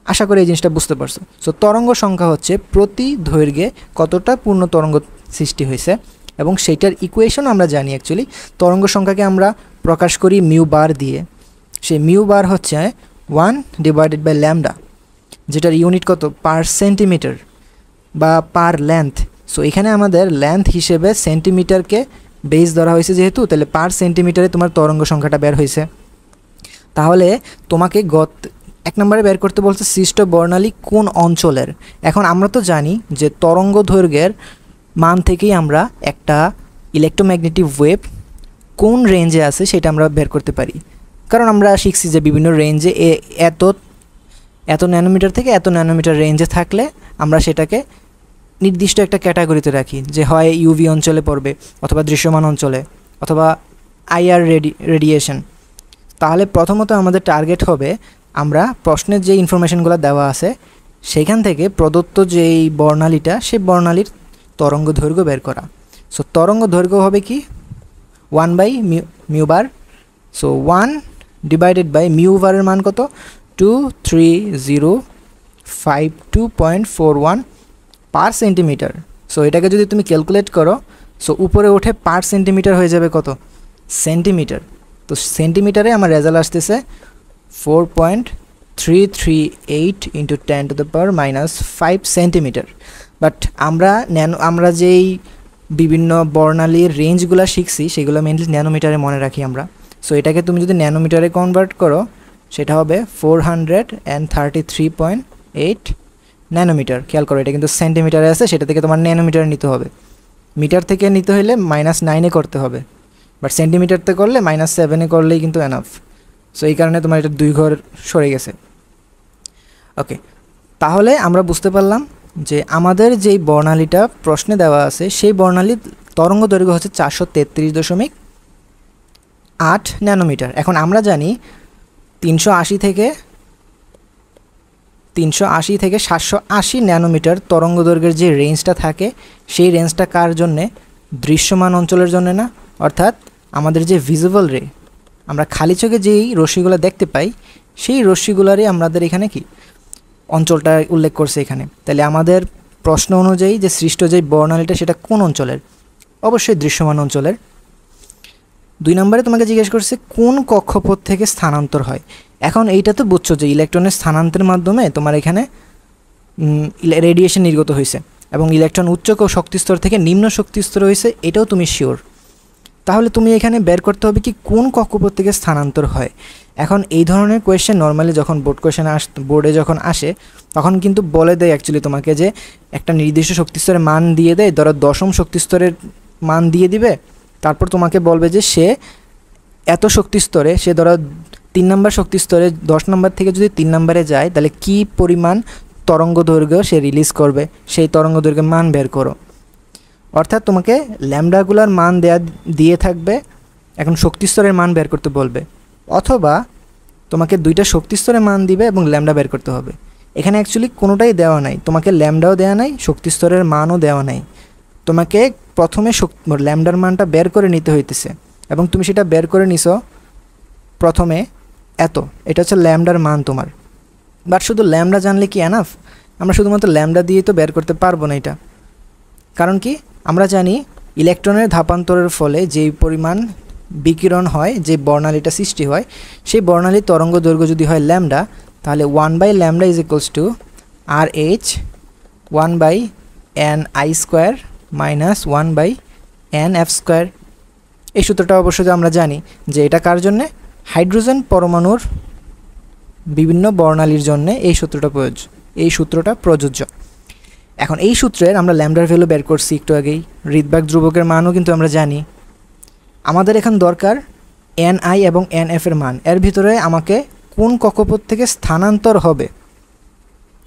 আশা করি এই জিনিসটা বুঝতে পারছো। সো তরঙ্গ সংখ্যা হচ্ছে প্রতি দৈর্ঘ্যে কতটা পূর্ণ তরঙ্গ সৃষ্টি হয়েছে, এবং সেইটার ইকুয়েশন আমরা জানি। অ্যাকচুয়ালি তরঙ্গ সংখ্যাকে আমরা প্রকাশ করি মিউ বার দিয়ে। সেই মিউ বার হচ্ছে 1 ডিভাইডেড বাই ল্যামডা, যেটার ইউনিট কত? পার সেন্টিমিটার বা পার লেন্থ। সো এখানে আমাদের লেন্থ হিসেবে সেন্টিমিটারকে বেস ধরা হয়েছে যেহেতু, তাহলে পার সেন্টিমিটারে তোমার তরঙ্গ সংখ্যাটা বের হয়েছে। তাহলে তোমাকে এক নম্বরে বের করতে বলছে সৃষ্ট বর্ণালী কোন অঞ্চলের। এখন আমরা তো জানি যে তরঙ্গ দৈর্ঘ্যের মান থেকেই আমরা একটা ইলেকট্রোম্যাগনেটিক ওয়েভ কোন রেঞ্জে আছে সেটা আমরা বের করতে পারি, কারণ আমরা শিখছি যে বিভিন্ন রেঞ্জে এত এত ন্যানোমিটার থেকে এত ন্যানোমিটার রেঞ্জে থাকলে আমরা সেটাকে নির্দিষ্ট একটা ক্যাটাগরিতে রাখি, যে হয় ইউভি অঞ্চলে পড়বে, অথবা দৃশ্যমান অঞ্চলে, অথবা আইআর রেডিয়েশন। তাহলে প্রথমত আমাদের টার্গেট হবে আমরা প্রশ্নের যে ইনফরমেশনগুলো দেওয়া আছে সেখান থেকে প্রদত্ত যেই বর্ণালীটা, সেই বর্ণালীর তরঙ্গ দৈর্ঘ্য বের করা। সো তরঙ্গ দৈর্ঘ্য হবে কি? 1 by mu bar. So 1 divided by mu বারের মান কত? 23052.41 পার সেন্টিমিটার। সো এটাকে যদি তুমি ক্যালকুলেট করো, সো উপরে উঠে পার সেন্টিমিটার হয়ে যাবে কত? সেন্টিমিটার। তো সেন্টিমিটারে আমার রেজাল্ট আসতেছে 4.338 ইন্টু 10⁻⁻5 সেন্টিমিটার। বাট আমরা যেই বিভিন্ন বর্ণালীর রেঞ্জগুলো শিখছি সেগুলো মেনলি ন্যানোমিটারে মনে রাখি আমরা। সো এটাকে তুমি যদি ন্যানোমিটারে কনভার্ট করো সেটা হবে 433.8 ন্যানোমিটার। খেয়াল করো, এটা কিন্তু সেন্টিমিটারে আছে, সেটা থেকে তোমার ন্যানোমিটারে নিতে হবে। মিটার থেকে নিতে হলে -9 করতে হবে, বাট সেন্টিমিটারতে করলে -7 করলেই কিন্তু এনাফ। সো এই কারণে তোমার এটা 2 ঘর সরে গেছে। ওকে, তাহলে আমরা বুঝতে পারলাম যে আমাদের যেই বর্ণালীটা প্রশ্নে দেওয়া আছে সেই বর্ণালীর তরঙ্গ দৈর্ঘ্য হচ্ছে 433.8 ন্যানোমিটার। এখন আমরা জানি 380 থেকে 780 ন্যানোমিটার তরঙ্গ দৈর্ঘ্যের যে রেঞ্জটা থাকে সেই রেঞ্জটা কার জন্যে? দৃশ্যমান অঞ্চলের জন্য না, অর্থাৎ আমাদের যে ভিজিবল রে, আমরা খালি চোখে যেই রশ্মিগুলো দেখতে পাই সেই রশ্মিগুলারই আমাদের এখানে কি অঞ্চলটা উল্লেখ করছে এখানে। তাহলে আমাদের প্রশ্ন অনুযায়ী যে সৃষ্ট যে বর্ণালীটা সেটা কোন অঞ্চলের? অবশ্যই দৃশ্যমান অঞ্চলের। 2 নম্বরে তোমাকে জিজ্ঞেস করছে কোন কক্ষপথ থেকে স্থানান্তর হয়। এখন এইটা তো বুঝছো যে ইলেকট্রনের স্থানান্তরের মাধ্যমে তোমার এখানে রেডিয়েশন নির্গত হয়েছে, এবং ইলেকট্রন উচ্চ শক্তিস্তর থেকে নিম্ন শক্তিস্তর হয়েছে, এটাও তুমি শিওর। তাহলে তুমি এখানে বের করতে হবে কি কোন কক্ষপথ থেকে স্থানান্তর হয়। এখন এই ধরনের কোয়েশ্চেন নর্মালি যখন বোর্ডে যখন আসে তখন কিন্তু বলে দেয় অ্যাকচুয়ালি তোমাকে যে একটা নির্দিষ্ট শক্তিস্তরের মান দিয়ে দেয়, ধরো 10ম শক্তিস্তরের মান দিয়ে দিবে, তারপর তোমাকে বলবে যে সে এত শক্তিস্তরে, সে ধরো 3 নম্বর শক্তিস্তরে 10 নম্বর থেকে যদি 3 নম্বরে যায় তাহলে কি পরিমাণ তরঙ্গ দৈর্ঘ্য সে রিলিজ করবে, সেই তরঙ্গ দৈর্ঘ্যের মান বের করো। অর্থাৎ তোমাকে ল্যামডাগুলোর মান দিয়ে থাকবে, এখন শক্তিস্তরের মান বের করতে বলবে, অথবা তোমাকে দুইটা শক্তিস্তরের মান দিবে এবং ল্যামডা বের করতে হবে। এখানে অ্যাকচুয়ালি কোনোটাই দেওয়া নাই, তোমাকে ল্যামডাও দেওয়া নাই, শক্তিস্তরের মানও দেওয়া নাই। তোমাকে প্রথমে ল্যামডার মানটা বের করে নিতে হইতেছে এবং তুমি সেটা বের করে নিছো প্রথমে এটা হচ্ছে ল্যামডার মান তোমার। বাট শুধু ল্যামডা জানলে কি এনাফ? আমরা শুধুমাত্র ল্যামডা দিয়ে তো বের করতে পারবো না এটা। কারণ কি, আমরা জানি ইলেকট্রনের ধাপান্তরের ফলে যেই পরিমাণ বিকিরণ হয়, যে বর্ণালীটা সৃষ্টি হয়, সেই বর্ণালীর তরঙ্গ দৈর্ঘ্য যদি হয় ল্যামডা, তাহলে 1/λ is equals to RH 1/ni² minus 1/nf²। এই সূত্রটা অবশ্যই আমরা জানি যে এটা কার জন্যে? হাইড্রোজেন পরমাণুর বিভিন্ন বর্ণালীর জন্য এই সূত্রটা প্রযোজ্য। এখন এই সূত্রের আমরা ল্যামডার ভ্যালু বের করছি একটু আগেই, রিডবার্গ ধ্রুবকের মানও কিন্তু আমরা জানি। আমাদের এখন দরকার ni এবং nf এর মান। এর ভিতরে আমাকে কোন কক্ষপথ থেকে স্থানান্তর হবে,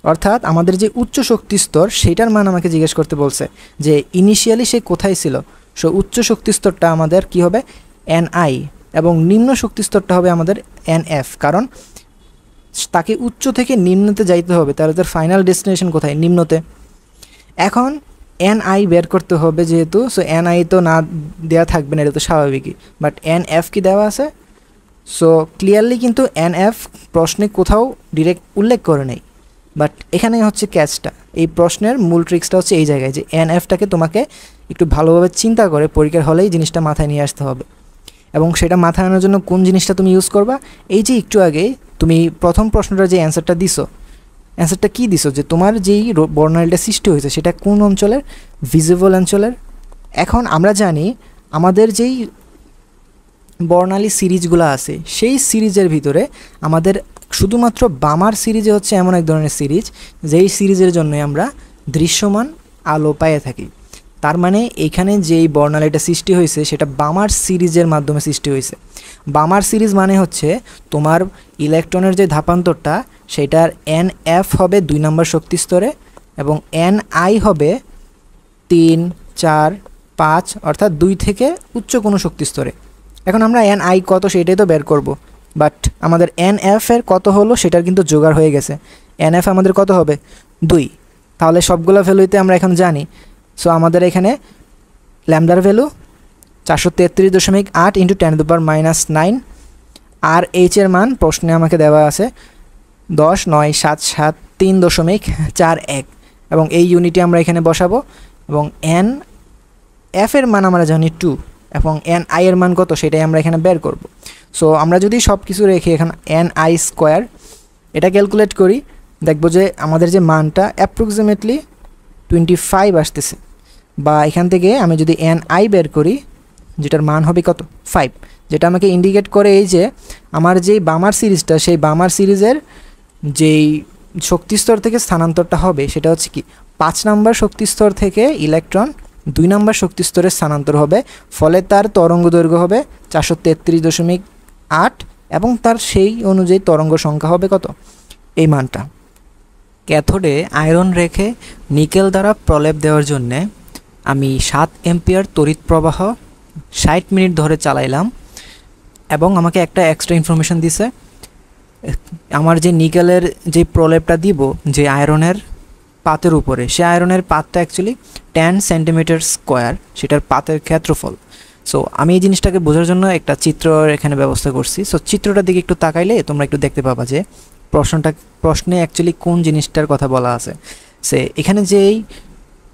অর্থাৎ আমাদের যে উচ্চ শক্তি স্তর সেটার মান আমাকে জিজ্ঞেস করতে বলছে যে ইনিশিয়ালি সে কোথায় ছিল। সো উচ্চ শক্তি স্তরটা আমাদের কি হবে? ni, এবং নিম্ন শক্তি স্তরটা হবে আমাদের nf, কারণ তাকে উচ্চ থেকে নিম্নতে যাইতে হবে, তাহলে তার ফাইনাল ডেস্টিনেশন কোথায়? নিম্নতে। এখন ni বের করতে হবে যেহেতু, সো ni তো না দেওয়া থাকবে না, এটা তো স্বাভাবিকই, বাট nf কি দেওয়া আছে? সো ক্লিয়ারলি কিন্তু nf প্রশ্নে কোথাও ডিরেক্ট উল্লেখ করে নেই, বাট এখানে হচ্ছে ক্যাচটা। এই প্রশ্নের মূল ট্রিক্সটা হচ্ছে এই জায়গায় যে nfটাকে তোমাকে একটু ভালোভাবে চিন্তা করে পরীক্ষার হলেই জিনিসটা মাথায় নিয়ে আসতে হবে। এবং সেটা মাথায় আনার জন্য কোন জিনিসটা তুমি ইউজ করবা? এই যে একটু আগে তুমি প্রথম প্রশ্নটার যে অ্যান্সারটা দিছো, অ্যান্সারটা কী দিছো? যে তোমার যেই বর্ণালীটা সৃষ্টি হয়েছে সেটা কোন অঞ্চলের? ভিজিবল অঞ্চলের। এখন আমরা জানি আমাদের যেই বর্ণালী সিরিজগুলো আছে সেই সিরিজের ভিতরে আমাদের শুধুমাত্র বামার সিরিজে হচ্ছে এমন এক ধরনের সিরিজ যেই সিরিজের জন্য আমরা দৃশ্যমান আলো পেয়ে থাকি। তার মানে এইখানে যেই বর্ণালীটা সৃষ্টি হয়েছে সেটা বামার সিরিজের মাধ্যমে সৃষ্টি হয়েছে। বামার সিরিজ মানে হচ্ছে তোমার ইলেকট্রনের যে ধাপান্তরটা সেটার nf হবে 2 নম্বর শক্তি স্তরে এবং ni হবে 3, 4, 5, অর্থাৎ 2 থেকে উচ্চ কোনো শক্তি স্তরে। এখন আমরা ni কত সেটাই তো বের করব, বাট আমাদের nf এর কত হলো সেটার কিন্তু জোগাড় হয়ে গেছে। nf আমাদের কত হবে? 2। তাহলে সবগুলো ভ্যালুতে আমরা এখন জানি। সো আমাদের এখানে ল্যামডার ভ্যালু 433.8 × 10⁻⁹ আর এইচ এর মান প্রশ্নে আমাকে দেওয়া আছে 10,977,3.41 এবং এই ইউনিটে আমরা এখানে বসাবো। এবং nf এর মান আমরা জানি 2 এবং ni এর মান কত সেটাই আমরা এখানে বের করব। সো আমরা যদি সব কিছু রেখে এখানে ni² এটা ক্যালকুলেট করি, দেখবো যে আমাদের যে মানটা অ্যাপ্রক্সিমেটলি 25 আসতেছে। বা এখান থেকে আমি যদি ni বের করি যেটার মান হবে কত? 5, যেটা আমাকে ইন্ডিকেট করে এই যে আমার যেই বামার সিরিজটা সেই বামার সিরিজের যেই শক্তিস্তর থেকে স্থানান্তরটা হবে সেটা হচ্ছে কি 5 নম্বর শক্তিস্তর থেকে ইলেকট্রন 2 নম্বর শক্তিস্তরে স্থানান্তর হবে, ফলে তার তরঙ্গ দৈর্ঘ্য হবে 433.8 এবং তার সেই অনুযায়ী তরঙ্গ সংখ্যা হবে কত? এই মানটা। ক্যাথোডে আয়রন রেখে নিকেল দ্বারা প্রলেপ দেওয়ার জন্যে আমি 7 অ্যাম্পিয়ার তড়িৎ প্রবাহ 60 মিনিট ধরে চালাইলাম এবং আমাকে একটা এক্সট্রা ইনফরমেশন দিছে, আমার যে নিকেলের যে প্রলেপটা দিব যে আয়রনের পাতের উপরে, সে আয়রনের পাতটা অ্যাকচুয়ালি 10 সেন্টিমিটার স্কোয়ার, সেটার পাতের ক্ষেত্রফল। সো আমি এই জিনিসটাকে বোঝার জন্য একটা চিত্র এখানে ব্যবস্থা করছি। সো চিত্রটার দিকে একটু তাকাইলে তোমরা একটু দেখতে পাবা যে প্রশ্নে অ্যাকচুয়ালি কোন জিনিসটার কথা বলা আছে। সে এখানে যেই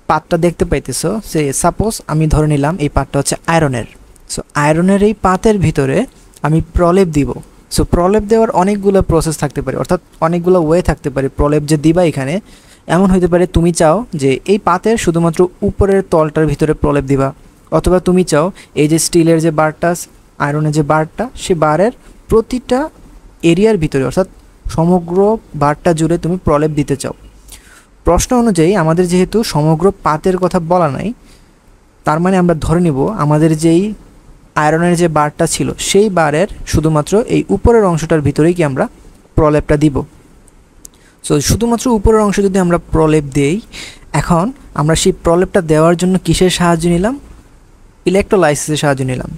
পাতটা দেখতে পাইতেছো, সে সাপোজ আমি ধরে নিলাম এই পাতটা হচ্ছে আয়রনের। সো আয়রনের এই পাতের ভিতরে আমি প্রলেপ দিব। সো প্রলেপ দেওয়ার অনেকগুলো প্রসেস থাকতে পারে, অর্থাৎ অনেকগুলো ওয়ে থাকতে পারে প্রলেপ যে দিবা। এখানে এমন হতে পারে তুমি চাও যে এই পাতের শুধুমাত্র উপরের তলটার ভিতরে প্রলেপ দিবা, অথবা তুমি চাও এই যে স্টিলের যে বারটা, আয়রনের যে বারটা, সে বারের প্রতিটা এরিয়ার ভিতরে অর্থাৎ সমগ্র বারটা জুড়ে তুমি প্রলেপ দিতে চাও। প্রশ্ন অনুযায়ী আমাদের যেহেতু সমগ্র পাতের কথা বলা নাই, তার মানে আমরা ধরে নিব আমাদের যেই আয়রনের যে বারটা ছিল সেই বারের শুধুমাত্র এই উপরের অংশটার ভিতরেই কি আমরা প্রলেপটা দিব। সো শুধুমাত্র উপরের অংশে যদি আমরা প্রলেপ দেই এখন আমরা সেই প্রলেপটা দেওয়ার জন্য কিসের সাহায্য নিলাম? ইলেকট্রোলাইসিসের সাহায্য নিলাম।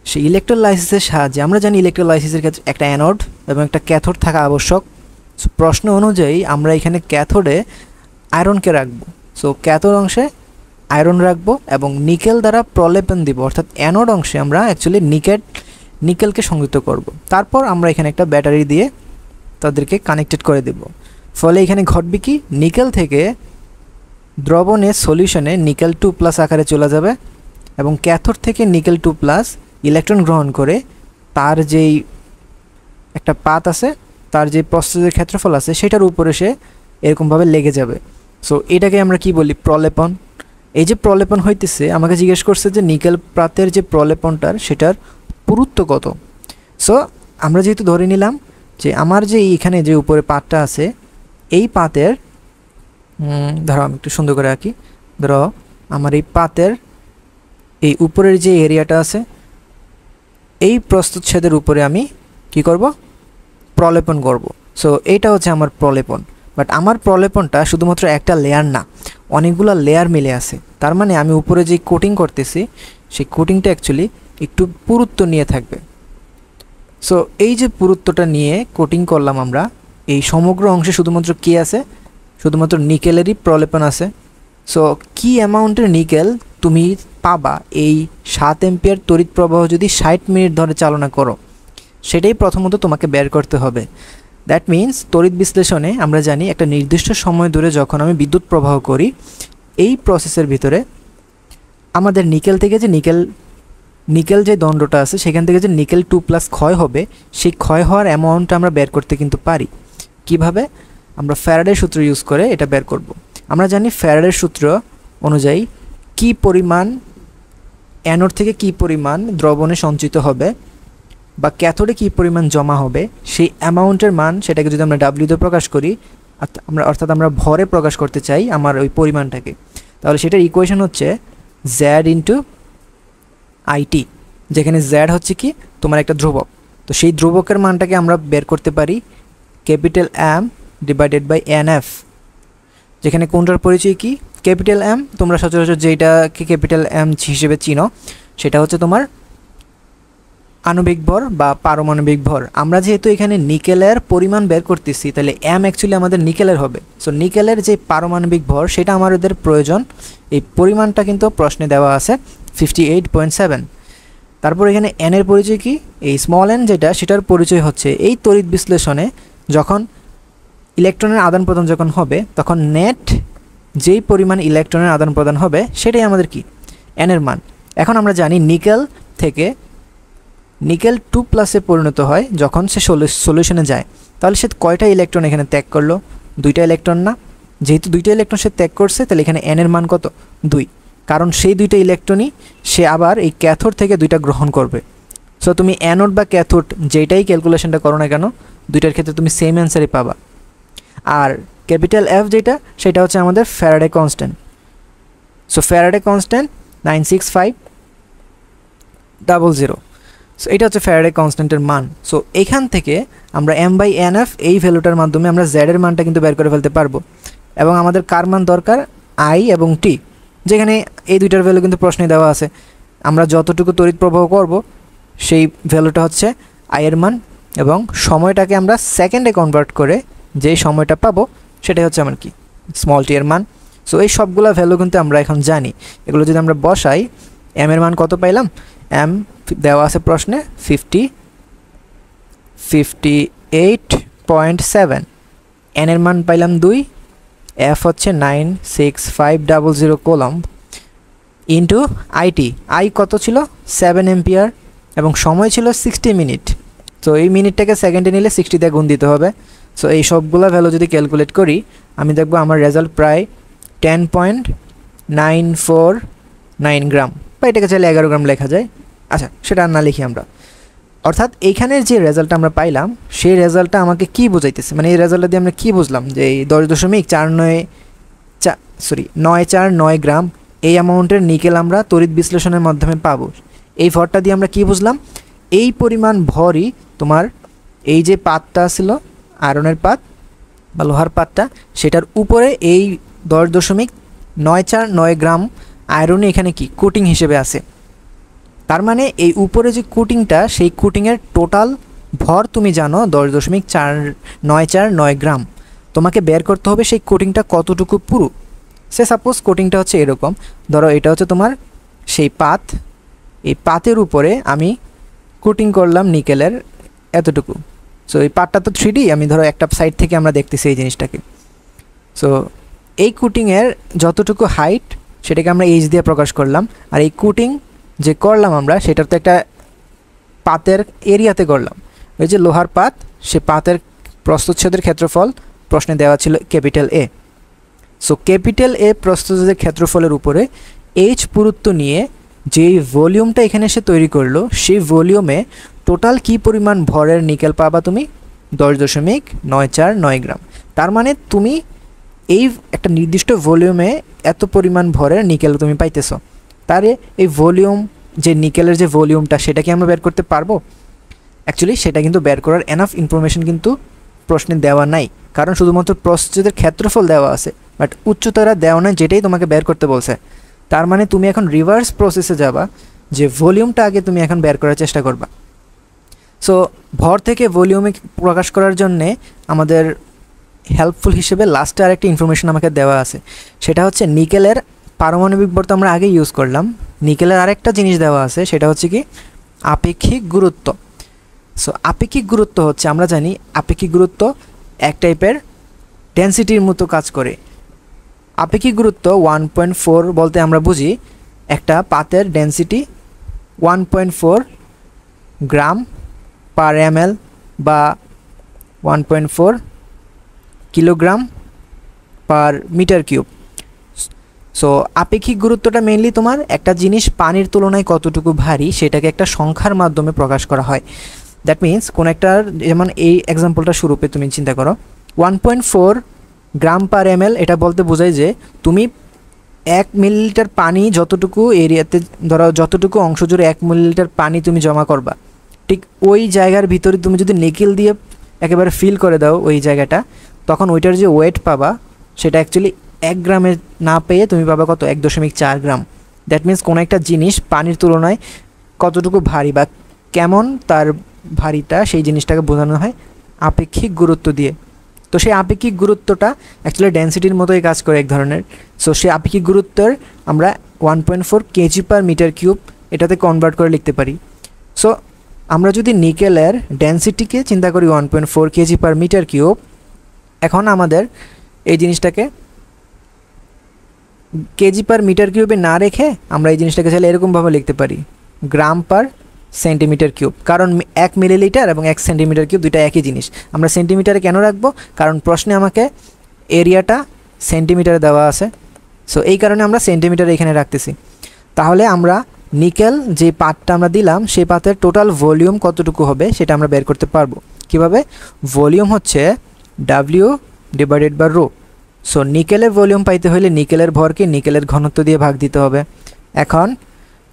সেই ইলেকট্রোলাইসিসের সাহায্যে আমরা জানি ইলেকট্রোলাইসিসের ক্ষেত্রে একটা অ্যানোড এবং একটা ক্যাথোড থাকা আবশ্যক। সো প্রশ্ন অনুযায়ী আমরা এখানে ক্যাথোডে আয়রনকে রাখবো। সো ক্যাথোড অংশে আয়রন রাখবো এবং নিকেল দ্বারা প্রলেপন দিব, অর্থাৎ অ্যানোড অংশে আমরা অ্যাকচুয়ালি নিকেলকে সংযুক্ত করব। তারপর আমরা এখানে একটা ব্যাটারি দিয়ে তাদেরকে কানেক্টেড করে দেব। ফলে এখানে ঘটবে কি, নিকেল থেকে দ্রবণের সলিউশনে নিকেল 2+ আকারে চলে যাবে এবং ক্যাথোড থেকে নিকেল 2+ ইলেকট্রন গ্রহণ করে তার যেই একটা পাত আছে, তার যে প্রস্থের ক্ষেত্রফল আছে সেটার উপরে সে এরকমভাবে লেগে যাবে। সো এটাকে আমরা কি বলি? প্রলেপন। এই যে প্রলেপন হইতেছে, আমাকে জিজ্ঞেস করছে যে নিকেল পাতের যে প্রলেপনটার সেটার পুরুত্ব কত। সো আমরা যেহেতু ধরে নিলাম যে আমার যে এখানে যে উপরে পাতটা আছে এই পাতের ধরো আমি একটু সুন্দর করে আঁকি, ধরো আমার এই পাতের এই উপরের যে এরিয়াটা আছে এই প্রস্থচ্ছেদের উপরে আমি কি করব? প্রলেপন করব। সো এইটা হচ্ছে আমার প্রলেপন। বাট আমার প্রলেপনটা শুধুমাত্র একটা লেয়ার না, অনেকগুলো লেয়ার মিলে আছে। তার মানে আমি উপরে যে কোটিং করতেছি সেই কোটিংটা অ্যাকচুয়ালি একটু পুরুত্ব নিয়ে থাকবে। সো এই যে পুরুত্বটা নিয়ে কোটিং করলাম আমরা, এই সমগ্র অংশে শুধুমাত্র কি আছে? শুধুমাত্র নিকেলেরই প্রলেপন আছে। সো কি অ্যামাউন্টের নিকেল তুমি পাবা এই 7 এম্পিয়ার তড়িৎ প্রবাহ যদি 60 মিনিট ধরে চালনা করো, সেটাই প্রথমত তোমাকে বের করতে হবে। দ্যাট মিন্স তড়িৎ বিশ্লেষণে আমরা জানি একটা নির্দিষ্ট সময় ধরে যখন আমি বিদ্যুৎ প্রবাহ করি, এই প্রসেসের ভিতরে আমাদের নিকেল থেকে যে নিকেল যে দণ্ডটা আছে সেখান থেকে যে নিকেল 2+ ক্ষয় হবে, সেই ক্ষয় হওয়ার অ্যামাউন্টটা আমরা বের করতে কিন্তু পারি। কিভাবে? আমরা ফ্যারাডের সূত্র ইউজ করে এটা বের করব। আমরা জানি ফ্যারাডের সূত্র অনুযায়ী কি পরিমাণ অ্যানোড থেকে কি পরিমাণ দ্রবণে সঞ্চিত হবে বা ক্যাথোডে কি পরিমাণ জমা হবে, সেই অ্যামাউন্টের মান সেটাকে যদি আমরা ডাব্লিউতে প্রকাশ করি, অর্থাৎ আমরা ভরে প্রকাশ করতে চাই আমার ওই পরিমাণটাকে, তাহলে সেটার ইকুয়েশন হচ্ছে জেড ইন্টু আইটি, যেখানে জেড হচ্ছে কি তোমার একটা ধ্রুবক। তো সেই ধ্রুবকের মানটাকে আমরা বের করতে পারি capital M divided by NF, যেখানে কোনটার পরিচয় কি? ক্যাপিটাল এম তোমরা সচরাচর যেটাকে ক্যাপিটাল এম হিসেবে চিনো সেটা হচ্ছে তোমার আণবিক ভর বা পারমাণবিক ভর। আমরা যেহেতু এখানে নিকেলের পরিমাণ বের করতেছি, তাহলে এম অ্যাকচুয়ালি আমাদের নিকেলের হবে। সো নিকেলের যে পারমাণবিক ভর সেটা আমাদের প্রয়োজন। এই পরিমাণটা কিন্তু প্রশ্নে দেওয়া আছে 58.7। তারপর এখানে এন এর পরিচয় কি? এই স্মল এন যেটা, সেটার পরিচয় হচ্ছে এই তড়িৎ বিশ্লেষণে যখন ইলেকট্রনের আদান প্রদান যখন হবে তখন নেট যেই পরিমাণ ইলেকট্রনের আদান প্রদান হবে সেটাই আমাদের কি? এন এর মান। এখন আমরা জানি নিকেল থেকে নিকেল 2+ পরিণত হয় যখন সে সলিউশনে যায়, তাহলে সে কয়টা ইলেকট্রন এখানে ত্যাগ করলো? 2টা ইলেকট্রন না? যেহেতু 2টা ইলেকট্রন সে ত্যাগ করছে, তাহলে এখানে এন এর মান কত? 2, কারণ সেই 2টা ইলেকট্রনই সে আবার এই ক্যাথোড থেকে 2টা গ্রহণ করবে। সো তুমি অ্যানোড বা ক্যাথোড যেটাই ক্যালকুলেশনটা করো না কেন, 2টার ক্ষেত্রে তুমি সেম অ্যান্সারই পাবা। আর ক্যাপিটাল এফ যেটা, সেটা হচ্ছে আমাদের Faraday constant. So Faraday constant 96500। So এটা হচ্ছে ফ্যারাডে কনস্ট্যান্টের মান। সো এখান থেকে আমরা m/nf এই ভ্যালুটার মাধ্যমে আমরা z এর মানটা কিন্তু বের করে ফেলতে পারবো। এবং আমাদের কার মান দরকার? i এবং t, যেখানে এই দুইটার ভ্যালু কিন্তু প্রশ্নে দেওয়া আছে। আমরা যতটুকু তড়িৎ প্রবাহ করব সেই ভ্যালুটা হচ্ছে i এর মান, এবং সময়টাকে আমরা সেকেন্ডে কনভার্ট করে যেই সময়টা পাবো সেটাই হচ্ছে আমার কি? স্মল t এর মান। সো এই সবগুলো ভ্যালু কিন্তু আমরা এখন জানি। এগুলো যদি আমরা বসাই, m এর মান কত পাইলাম? m দেওয়া আছে প্রশ্নে 58.7, n এর মান পাইলাম 2, f হচ্ছে 96500 কোলম্ব ইন্টু আইটি। আই কত ছিল? 7 এম্পিয়ার এবং সময় ছিল 60 মিনিট। তো এই মিনিটটাকে সেকেন্ডে নিলে 60 দিয়ে গুণ দিতে হবে। সো এই সবগুলো ভ্যালু যদি ক্যালকুলেট করি, আমি দেখব আমার রেজাল্ট প্রায় 10.949 গ্রাম, বা এটাকে চাইলে 11 গ্রাম লেখা যায়। আচ্ছা, সেটা আর না লিখি আমরা। অর্থাৎ এইখানের যে রেজাল্টটা আমরা পাইলাম সেই রেজাল্টটা আমাকে কি বোঝাইতেছে, মানে এই রেজাল্টটা দিয়ে আমরা কি বুঝলাম যে এই 10.949 গ্রাম এই অ্যামাউন্টের নিকেল আমরা তড়িৎ বিশ্লেষণের মাধ্যমে পাবো। এই ভরটা দিয়ে আমরা কি বুঝলাম? এই পরিমাণ ভরই তোমার এই যে পাতটা ছিল আয়রনের পাত বা লোহার পাতটা, সেটার উপরে এই 10.9 9 গ্রাম আয়রনই এখানে কি কোটিং হিসেবে আছে। তার মানে এই উপরে যে কোটিংটা, সেই কোটিংয়ের টোটাল ভর তুমি জানো 10.494 গ্রাম। তোমাকে বের করতে হবে সেই কোটিংটা কতটুকু পুরো। সে সাপোজ কোটিংটা হচ্ছে এরকম, ধরো এটা হচ্ছে তোমার সেই পাত, এই পাতের উপরে আমি কোটিং করলাম নিকেলের এতটুকু। সো এই পাতটা তো 3D, আমি ধরো একটা সাইড থেকে আমরা দেখতেছি এই জিনিসটাকে। সো এই কোটিংয়ের যতটুকু হাইট সেটাকে আমরা এইচ দিয়ে প্রকাশ করলাম, আর এই কোটিং যে করলাম আমরা সেটার তো একটা পাতের এরিয়াতে করলাম। ওই যে লোহার পাত, সে পাতের প্রস্থচ্ছেদের ক্ষেত্রফল প্রশ্নে দেওয়া ছিল capital A. So capital A প্রস্থচ্ছেদের ক্ষেত্রফলের উপরে এইচ পুরুত্ব নিয়ে যেই ভলিউমটা এখানে সে তৈরি করলো, সেই ভলিউমে টোটাল কি পরিমাণ ভরের নিকেল পাবা তুমি? 10.949 গ্রাম। তার মানে তুমি এই একটা নির্দিষ্ট ভলিউমে এত পরিমাণ ভরের নিকেল তুমি পাইতেছো। তারে এই ভলিউম, যে নিকেলের যে ভলিউমটা, সেটা কি আমরা বের করতে পারবো? অ্যাকচুয়ালি সেটা কিন্তু বের করার এনাফ ইনফরমেশন কিন্তু প্রশ্নে দেওয়া নাই, কারণ শুধুমাত্র প্রস্থচ্ছেদের ক্ষেত্রফল দেওয়া আছে, বাট উচ্চতারা দেওয়া নাই, যেটাই তোমাকে বের করতে বলছে। তার মানে তুমি এখন রিভার্স প্রসেসে যাবা, যে ভলিউমটা আগে তুমি এখন বের করার চেষ্টা করবা। সো ভর থেকে ভলিউমে প্রকাশ করার জন্যে আমাদের হেল্পফুল হিসেবে লাস্টে আরেকটা ইনফরমেশন আমাকে দেওয়া আছে, সেটা হচ্ছে নিকেলের পারমাণবিক ভর তো আমরা আগে ইউজ করলাম। নিকেলের আরেকটা জিনিস দেওয়া আছে, সেটা হচ্ছে কি আপেক্ষিক গুরুত্ব। সো আপেক্ষিক গুরুত্ব হচ্ছে, আমরা জানি আপেক্ষিক গুরুত্ব এক টাইপের ডেন্সিটির মতো কাজ করে। আপেক্ষিক গুরুত্ব 1.4 বলতে আমরা বুঝি একটা পাতের ডেন্সিটি 1.4 গ্রাম পার ml বা 1.4 kilogram per metre cube. So আপেক্ষিক গুরুত্বটা মেইনলি তোমার একটা জিনিস পানির তুলনায় কতটুকু ভারী সেটাকে একটা সংখ্যার মাধ্যমে প্রকাশ করা হয়। দ্যাট মিন্স কোন একটা, যেমন এই এক্সাম্পলটা শুরুতে তুমি চিন্তা করো 1.4 গ্রাম পার ml, এটা বলতে বোঝায় যে তুমি 1 মিলিলিটার পানি যতটুকু এরিয়াতে, ধরো যতটুকু অংশ জুড়ে 1 মিলিলিটার পানি তুমি জমা করবা, ঠিক ওই জায়গার ভিতরে তুমি যদি নিকেল দিয়ে একেবারে ফিল করে দাও ওই জায়গাটা, তখন ওইটার যে ওয়েট পাবা সেটা অ্যাকচুয়ালি 1 গ্রামে না পেয়ে তুমি পাবা কত? 1.4 গ্রাম। দ্যাট মিন্স কোনো একটা জিনিস পানির তুলনায় কতটুকু ভারী বা কেমন তার ভারীটা, সেই জিনিসটাকে বোঝানো হয় আপেক্ষিক গুরুত্ব দিয়ে। তো সেই আপেক্ষিক গুরুত্বটা অ্যাকচুয়ালি ডেন্সিটির মতোই কাজ করে এক ধরনের। সো সেই আপেক্ষিক গুরুত্বের আমরা 1.4 কেজি পার মিটার কিউব এটাতে কনভার্ট করে লিখতে পারি। সো আমরা যদি নিকেলের ডেন্সিটিকে চিন্তা করি 1.4 কেজি পার মিটার কিউব, এখন আমাদের এই জিনিসটাকে কেজি পার মিটার কিউবে না রেখে আমরা এই জিনিসটাকে চাইলে এরকমভাবে লিখতে পারি গ্রাম পার সেন্টিমিটার কিউব, কারণ 1 মিলিলিটার এবং 1 সেন্টিমিটার কিউব দুইটা একই জিনিস। আমরা সেন্টিমিটারে কেন রাখবো? কারণ প্রশ্নে আমাকে এরিয়াটা সেন্টিমিটারে দেওয়া আছে, সো এই কারণে আমরা সেন্টিমিটারে এখানে রাখতেছি। তাহলে আমরা নিকেল যে পাতটা আমরা দিলাম, সেই পাতের টোটাল ভলিউম কতটুকু হবে সেটা আমরা বের করতে পারবো। কিভাবে? ভলিউম হচ্ছে W divided by rho. So নিকেলের ভলিউম পাইতে হলে নিকেলের ভরকে নিকেলের ঘনত্ব দিয়ে ভাগ দিতে হবে। এখন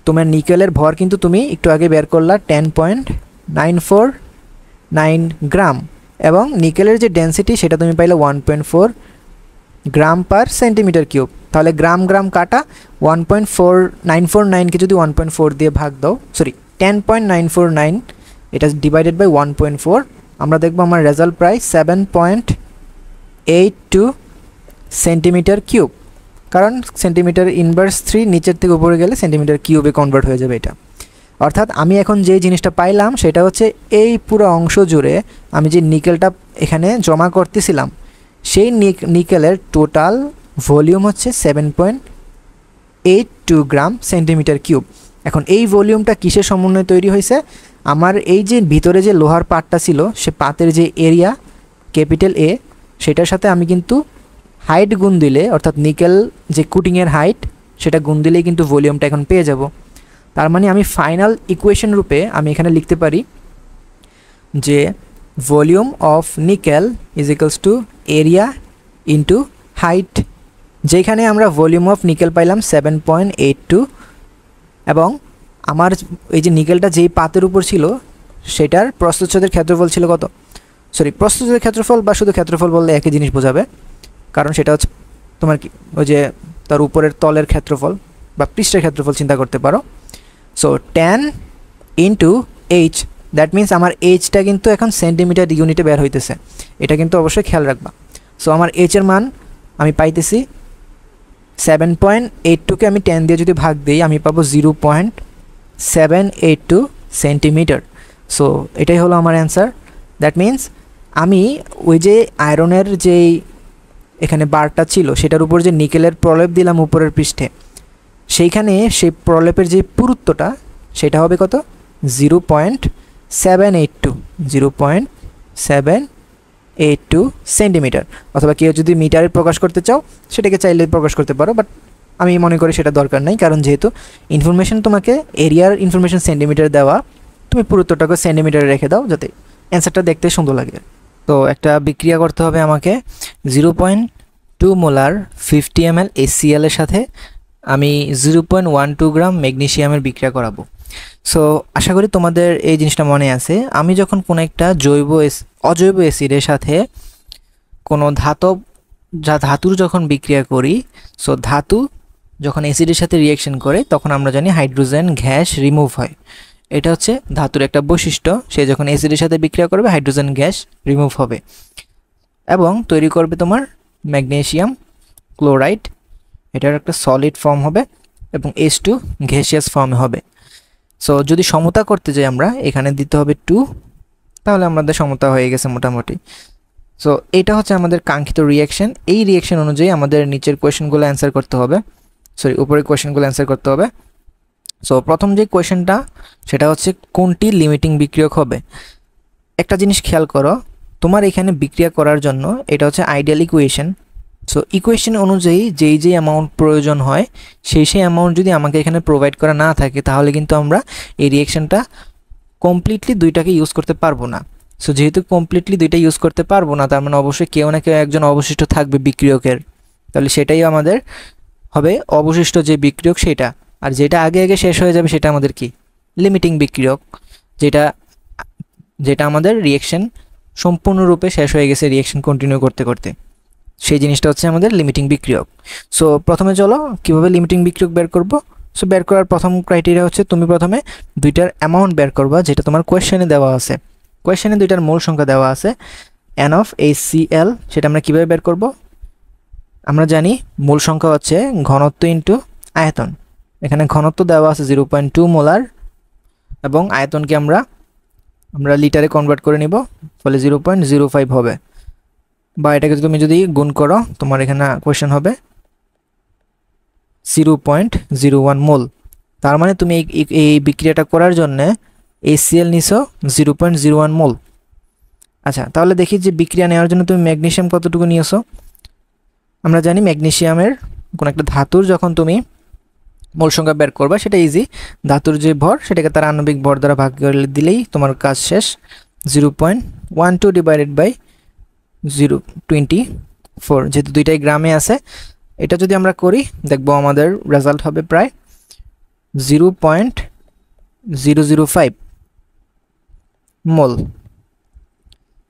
তোমার নিকেলের ভর কিন্তু তুমি একটু আগে বের করলা 10.949 গ্রাম, এবং নিকেলের যে ডেন্সিটি সেটা তুমি পাইলে 1.4 গ্রাম পার সেন্টিমিটার কিউব। তাহলে গ্রাম গ্রাম কাটা 1.4949কে যদি 1.4 দিয়ে ভাগ দাও, সরি 10.949 এটা ডিভাইডেড বাই 1.4, আমরা দেখবো আমার রেজাল্ট প্রায় 7.82 সেন্টিমিটার কিউব, কারণ সেন্টিমিটার ইনভার্স 3 নিচের থেকে উপরে গেলে সেন্টিমিটার কিউবে কনভার্ট হয়ে যাবে এটা। অর্থাৎ আমি এখন যে জিনিসটা পাইলাম সেটা হচ্ছে এই পুরো অংশ জুড়ে আমি যে নিকেলটা এখানে জমা করতেছিলাম, সেই নিকেলের টোটাল ভলিউম হচ্ছে 7.82 গ্রাম সেন্টিমিটার কিউব। এখন এই ভলিউমটা কিসের সমন্বয়ে তৈরি হয়েছে? আমার এই যে ভিতরে যে লোহার পাতটা ছিল, সে পাতের যে এরিয়া ক্যাপিটাল এ, সেটার সাথে আমি কিন্তু হাইট গুণ দিলে, অর্থাৎ নিকেল যে কুটিংয়ের হাইট সেটা গুণ দিলেই কিন্তু ভলিউমটা এখন পেয়ে যাব। তার মানে আমি ফাইনাল ইকুয়েশন রূপে আমি এখানে লিখতে পারি যে volume of nickel is equals two area into height, যেখানে আমরা ভলিউম অফ নিকেল পাইলাম 7.82, এবং আমার এই যে নিকেলটা যেই পাতের উপর ছিল সেটার প্রস্থচ্ছেদের ক্ষেত্রফল ছিল কত? সরি, প্রস্থচ্ছেদের ক্ষেত্রফল বা শুধু ক্ষেত্রফল বললে একই জিনিস বোঝাবে, কারণ সেটা হচ্ছে তোমার কি ওই যে তার উপরের তলের ক্ষেত্রফল বা পৃষ্ঠের ক্ষেত্রফল চিন্তা করতে পারো। So 10 into H, that means আমার এইচটা কিন্তু এখন সেন্টিমিটার ইউনিটে বের হইতেছে, এটা কিন্তু অবশ্যই খেয়াল রাখবা। সো আমার এইচের মান আমি পাইতেছি 7.82কে আমি 10 দিয়ে যদি ভাগ দিই আমি পাবো 0.782 সেন্টিমিটার। সো এটাই হলো আমার অ্যান্সার। দ্যাট মিন্স আমি ওই যে আয়রনের যেই এখানে বারটা ছিল সেটার উপর যে নিকেলের প্রলেপ দিলাম উপরের পৃষ্ঠে, সেইখানে সেই প্রলেপের যে পুরুত্বটা সেটা হবে কত, 0.782 0.782 সেন্টিমিটার। অথবা কেউ যদি মিটারে প্রকাশ করতে চাও সেটাকে চাইলে প্রকাশ করতে পারো, বাট আমি মনে করি সেটা দরকার নাই, কারণ যেহেতু ইনফরমেশন তোমাকে এরিয়ার ইনফরমেশন সেন্টিমিটার দেওয়া, তুমি পুরুত্বটাকে সেন্টিমিটারে রেখে দাও যাতে অ্যান্সারটা দেখতে সুন্দর লাগে। তো একটা বিক্রিয়া করতে হবে আমাকে 0.2 মোলার 50 ml HCl এর সাথে আমি 0.12 গ্রাম ম্যাগনেসিয়ামের বিক্রিয়া করাবো। সো আশা করি তোমাদের এই জিনিসটা মনে আছে। আমি যখন কোনো একটা অজৈব অ্যাসিডের সাথে কোনো ধাতুর যখন বিক্রিয়া করি, সো ধাতু যখন অ্যাসিডের সাথে রিয়াকশন করে তখন আমরা জানি হাইড্রোজেন গ্যাস রিমুভ হয়। এটা হচ্ছে ধাতুর একটা বৈশিষ্ট্য, সে যখন অ্যাসিডের সাথে বিক্রিয়া করবে হাইড্রোজেন গ্যাস রিমুভ হবে এবং তৈরি করবে তোমার ম্যাগনেসিয়াম ক্লোরাইড। এটার একটা সলিড ফর্ম হবে এবং H2 গ্যাসিয়াস ফর্মে হবে। সো যদি সমতা করতে যাই আমরা এখানে দিতে হবে 2, তাহলে আমাদের সমতা হয়ে গেছে মোটামুটি। সো এটা হচ্ছে আমাদের কাঙ্ক্ষিত রিয়াকশন। এই রিয়াকশন অনুযায়ী আমাদের নিচের কোয়েশ্চেনগুলো অ্যান্সার করতে হবে, উপরের কোয়েশ্চেনগুলো অ্যান্সার করতে হবে। সো প্রথম যে কোয়েশ্চেনটা সেটা হচ্ছে কোনটি লিমিটিং বিক্রিয়ক হবে। একটা জিনিস খেয়াল করো, তোমার এখানে বিক্রিয়া করার জন্য এটা হচ্ছে আইডিয়াল ইকুয়েশন। সো ইকুয়েশন অনুযায়ী যেই অ্যামাউন্ট প্রয়োজন হয় সেই অ্যামাউন্ট যদি আমাকে এখানে প্রোভাইড করা না থাকে তাহলে কিন্তু আমরা এই রিয়াকশনটা কমপ্লিটলি দুইটাকে ইউজ করতে পারবো না। সো যেহেতু কমপ্লিটলি দুইটা ইউজ করতে পারবো না, তার মানে অবশ্যই কেউ না কেউ একজন অবশিষ্ট থাকবে বিক্রিয়কের, তাহলে সেটাই আমাদের হবে অবশিষ্ট যে বিক্রিয়ক সেটা। আর যেটা আগে শেষ হয়ে যাবে সেটা আমাদের কি, লিমিটিং বিক্রিয়ক, যেটা আমাদের রিয়াকশন সম্পূর্ণরূপে শেষ হয়ে গেছে রিয়াকশন কন্টিনিউ করতে করতে, সেই জিনিসটা হচ্ছে আমাদের লিমিটিং বিক্রিয়ক। সো প্রথমে চলো কিভাবে লিমিটিং বিক্রিয়ক বের করব। সো বের করার প্রথম ক্রাইটেরিয়া হচ্ছে তুমি প্রথমে দুইটার অ্যামাউন্ট বের করবা, যেটা তোমার কোয়েশ্চেনে দেওয়া আছে। কোয়েশ্চেনে দুইটার মূল সংখ্যা দেওয়া আছে N of HCl, সেটা আমরা কিভাবে বের করব। আমরা জানি মূল সংখ্যা হচ্ছে ঘনত্ব ইন্টু আয়তন। এখানে ঘনত্ব দেওয়া আছে 0.2 মোলার এবং আয়তনকে আমরা লিটারে কনভার্ট করে নিব, ফলে 0.05 হবে। বা এটাকে তুমি যদি গুণ করো তোমার এখানে কোয়েশ্চেন হবে 0.01 মোল। তার মানে তুমি এই বিক্রিয়াটা করার জন্য HCl নিছো 0.01 মোল। আচ্ছা, তাহলে দেখি যে বিক্রিয়া নেওয়ার জন্য তুমি ম্যাগনেসিয়াম কতটুকু নিয়েছো। আমরা জানি ম্যাগনেসিয়ামের কোন একটা ধাতুর যখন তুমি মোল সংখ্যা বের করবা সেটা ইজি, ধাতুর যে ভর সেটাকে তার আণবিক ভর দ্বারা ভাগ করে দিলেই তোমার কাজ শেষ। 0.12 ডিভাইডেড বাই 0.24, যেহেতু দুইটাই গ্রামে আছে, এটা যদি আমরা করি দেখবো আমাদের রেজাল্ট হবে প্রায় 0.005 মোল।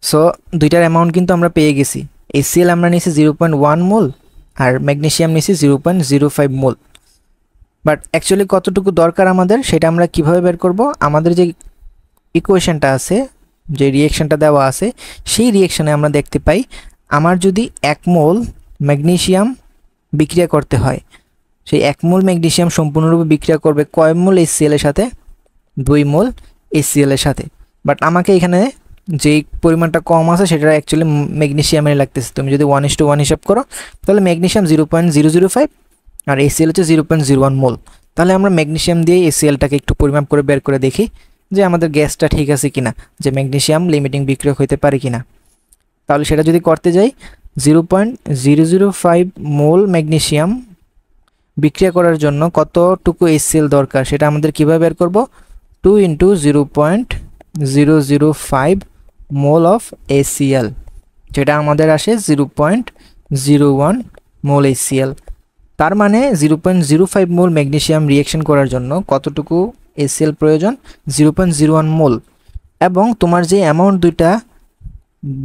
সো দুইটার অ্যামাউন্ট কিন্তু আমরা পেয়ে গেছি। HCl আমরা নিয়েছি 0.1 মোল আর ম্যাগনেসিয়াম নিয়েছি 0.05 মোল। বাট অ্যাকচুয়ালি কতটুকু দরকার আমাদের সেটা আমরা কিভাবে বের করব। আমাদের যে ইকুয়েশনটা আছে, যে রিয়াকশনটা দেওয়া আছে, সেই রিয়াকশনে আমরা দেখতে পাই আমার যদি 1 মোল ম্যাগনেসিয়াম বিক্রিয়া করতে হয়, সেই 1 মোল ম্যাগনেসিয়াম সম্পূর্ণরূপে বিক্রিয়া করবে কয় মোল HCl এর সাথে, 2 মোল HCl এর সাথে। বাট আমাকে এখানে যে পরিমাণটা কম আছে সেটা অ্যাকচুয়ালি ম্যাগনেসিয়ামের লাগতেছে। তুমি যদি 1:1 হিসাব করো তাহলে ম্যাগনেসিয়াম 0.005 আর HCl হচ্ছে 0.01 মোল। তাহলে আমরা ম্যাগনেসিয়াম দিয়ে HClটাকে একটু পরিমাপ করে বের করে দেখি যে আমাদের গ্যাসটা ঠিক আছে কিনা, যে ম্যাগনেসিয়াম লিমিটিং বিক্রিয়ক হতে পারে কিনা। তাহলে সেটা যদি করতে যাই 0.005 মোল ম্যাগনেসিয়াম বিক্রিয়া করার জন্য কতটুকু HCl দরকার সেটা আমাদের কিভাবে বের করব। 2 × 0.005 মোল অফ HCl, যেটা আমাদের আসে 0.01 মোল HCl। তার মানে 0.05 মোল ম্যাগনেসিয়াম রিয়াকশন করার জন্য কতটুকু HCl প্রয়োজন, 0.01 মোল। এবং তোমার যে অ্যামাউন্ট দুইটা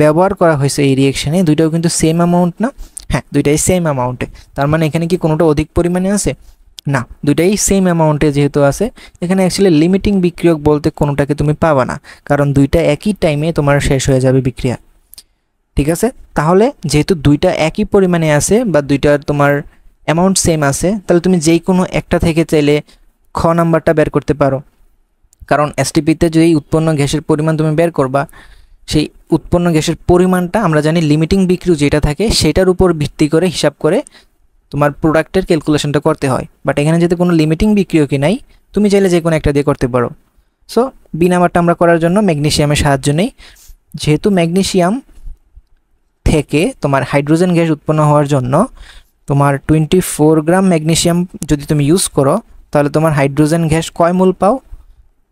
ব্যবহার করা হয়েছে এই রিয়াকশনে, দুইটাও কিন্তু সেম অ্যামাউন্ট না, হ্যাঁ, দুইটাই সেম অ্যামাউন্টে। তার মানে এখানে কি কোনোটা অধিক পরিমাণে আছে? না, দুইটাই সেম অ্যামাউন্টে যেহেতু আছে, এখানে অ্যাকচুয়ালি লিমিটিং বিক্রিয়ক বলতে কোনোটাকে তুমি পাবা না, কারণ দুইটা একই টাইমে তোমার শেষ হয়ে যাবে বিক্রিয়া। ঠিক আছে, তাহলে যেহেতু দুইটা একই পরিমাণে আছে বা দুইটার তোমার অ্যামাউন্ট সেম আছে, তাহলে তুমি যেই কোনো একটা থেকে চাইলে খ নাম্বারটা বের করতে পারো। কারণ এসটিপিতে যেই উৎপন্ন গ্যাসের পরিমাণ তুমি বের করবা, সেই উৎপন্ন গ্যাসের পরিমাণটা আমরা জানি লিমিটিং বিক্রিয় যেটা থাকে সেটার উপর ভিত্তি করে হিসাব করে তোমার প্রোডাক্টের ক্যালকুলেশনটা করতে হয়। বাট এখানে যেহেতু কোনো লিমিটিং বিক্রিয় কি নাই, তুমি চাইলে যে কোনো একটা দিয়ে করতে পারো। সো বি নাম্বারটা আমরা করার জন্য ম্যাগনেসিয়ামের সাহায্য নেই। যেহেতু ম্যাগনেসিয়াম থেকে তোমার হাইড্রোজেন গ্যাস উৎপন্ন হওয়ার জন্য তোমার 24 গ্রাম ম্যাগনেসিয়াম যদি তুমি ইউজ করো, তাহলে তোমার হাইড্রোজেন গ্যাস কয় মোল পাও?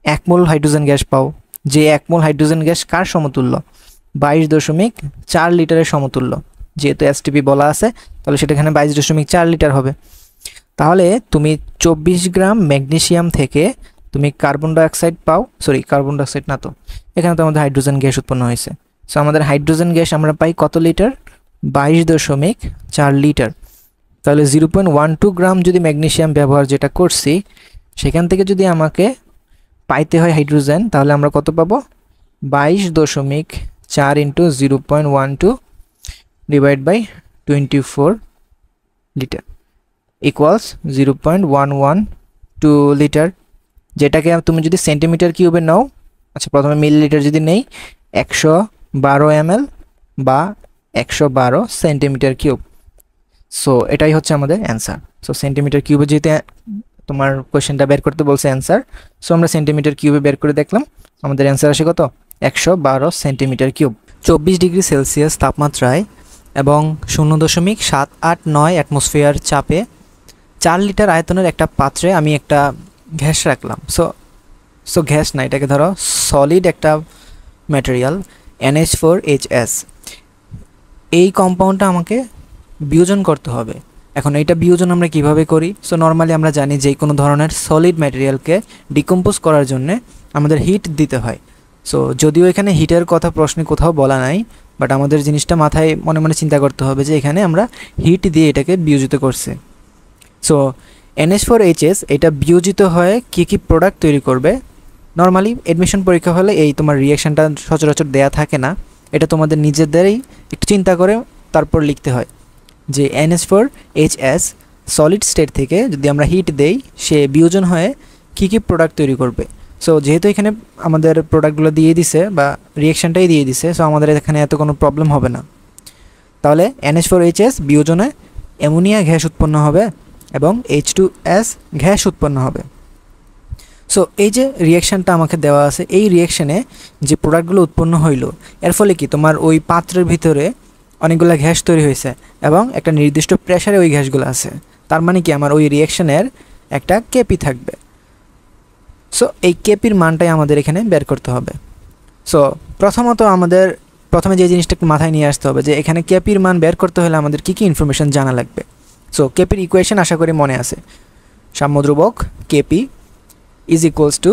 1 মোল হাইড্রোজেন গ্যাস পাও। যে 1 মোল হাইড্রোজেন গ্যাস কার সমতুল্য? 22.4 লিটারের সমতুল্য। যেহেতু এসটিপি বলা আছে, তাহলে সেটা এখানে 22.4 লিটার হবে। তাহলে তুমি 24 গ্রাম ম্যাগনেসিয়াম থেকে তুমি কার্বন ডাইঅক্সাইড পাও, সরি কার্বন ডাইঅক্সাইড না তো, এখানে তো আমাদের হাইড্রোজেন গ্যাস উৎপন্ন হয়েছে। সো আমাদের হাইড্রোজেন গ্যাস আমরা পাই কত লিটার? 22.4 লিটার। তাহলে 0.12 গ্রাম যদি ম্যাগনেসিয়াম ব্যবহার যেটা করছি, সেখান থেকে যদি আমাকে পাইতে হয় হাইড্রোজেন, তাহলে আমরা কত পাবো? 22.4 into 0.12 divide by 24 litre equals 0.112 litre, যেটাকে তুমি যদি সেন্টিমিটার কিউবে নাও, আচ্ছা প্রথমে মিলিলিটার যদি নেই, 112 ml বা 112 সেন্টিমিটার কিউব। সো এটাই হচ্ছে আমাদের অ্যান্সার। সো সেন্টিমিটার কিউবে যেহেতু তোমার কোয়েশ্চেনটা বের করতে বলছে অ্যান্সার, সো আমরা সেন্টিমিটার কিউবে বের করে দেখলাম, আমাদের অ্যান্সার আসে কত? 112 সেন্টিমিটার কিউব। 24 ডিগ্রি সেলসিয়াস তাপমাত্রায় এবং 0.789 অ্যাটমসফিয়ার চাপে 4 লিটার আয়তনের একটা পাত্রে আমি একটা গ্যাস রাখলাম। সো গ্যাস না, এটাকে ধরো সলিড একটা ম্যাটেরিয়াল NH4HS। এই কম্পাউন্ডটা আমাকে বিয়োজন করতে হবে। এখন এইটা বিয়োজন আমরা কিভাবে করি? সো নর্মালি আমরা জানি যে কোনো ধরনের সলিড ম্যাটেরিয়ালকে ডিকম্পোজ করার জন্য আমাদের হিট দিতে হয়। সো যদিও এখানে হিটের কথা প্রশ্নে কোথাও বলা নাই, বাট আমাদের জিনিসটা মাথায় মনে মনে চিন্তা করতে হবে যে এখানে আমরা হিট দিয়ে এটাকে বিয়োজিত করছে। সো NH4HS এটা বিয়োজিত হয়ে কী প্রোডাক্ট তৈরি করবে? নর্মালি অ্যাডমিশন পরীক্ষা হলে এই তোমার রিয়াকশানটা সচরাচর দেয়া থাকে না, এটা তোমাদের নিজেদেরই একটু চিন্তা করে তারপর লিখতে হয় যে NH4HS সলিড স্টেট থেকে যদি আমরা হিট দেই, সে বিয়োজন হয়ে কী প্রোডাক্ট তৈরি করবে। সো যেহেতু এখানে আমাদের প্রোডাক্টগুলো দিয়ে দিছে বা রিয়াকশানটাই দিয়ে দিছে, সো আমাদের এখানে এত কোনো প্রবলেম হবে না। তাহলে NH4HS বিয়োজনে অ্যামোনিয়া গ্যাস উৎপন্ন হবে এবং H2S গ্যাস উৎপন্ন হবে। সো এই যে রিয়াকশানটা আমাকে দেওয়া আছে, এই রিয়াকশানে যে প্রোডাক্টগুলো উৎপন্ন হইল, এর ফলে কি তোমার ওই পাত্রের ভিতরে অনেকগুলো গ্যাস তৈরি হয়েছে এবং একটা নির্দিষ্ট প্রেসারে ওই গ্যাসগুলো আছে। তার মানে কি আমার ওই রিয়াকশানের একটা কেপি থাকবে। সো এই কেপির মানটাই আমাদের এখানে বের করতে হবে। সো প্রথমত আমাদের প্রথমে যে জিনিসটা একটু মাথায় নিয়ে আসতে হবে যে এখানে কেপির মান বের করতে হলে আমাদের কী কী ইনফরমেশন জানা লাগবে। সো কেপির ইকুয়েশন আশা করি মনে আছে, সাম্যদ্রুবক কেপি ইজ ইকুয়ালস টু,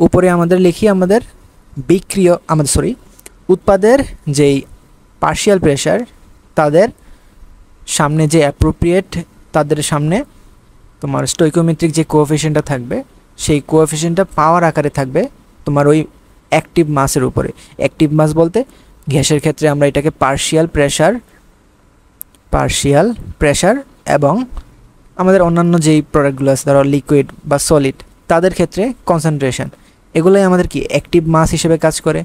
উপরে আমাদের লিখি আমাদের উৎপাদের যেই পার্শিয়াল প্রেশার, তাদের সামনে যে অ্যাপ্রোপ্রিয়েট, তাদের সামনে তোমার স্টোইকোমেট্রিক যে কোএফিশিয়েন্টটা থাকবে, সেই কোএফিশিয়েন্টটা পাওয়ার আকারে থাকবে তোমার ওই অ্যাক্টিভ মাসের উপরে। অ্যাক্টিভ মাস বলতে গ্যাসের ক্ষেত্রে আমরা এটাকে পার্শিয়াল প্রেশার এবং আমাদের অন্যান্য যেই প্রোডাক্টগুলো আছে ধরো লিকুইড বা সলিড, তাদের ক্ষেত্রে কনসেন্ট্রেশন, এগুলোই আমাদের কি অ্যাক্টিভ মাস হিসেবে কাজ করে।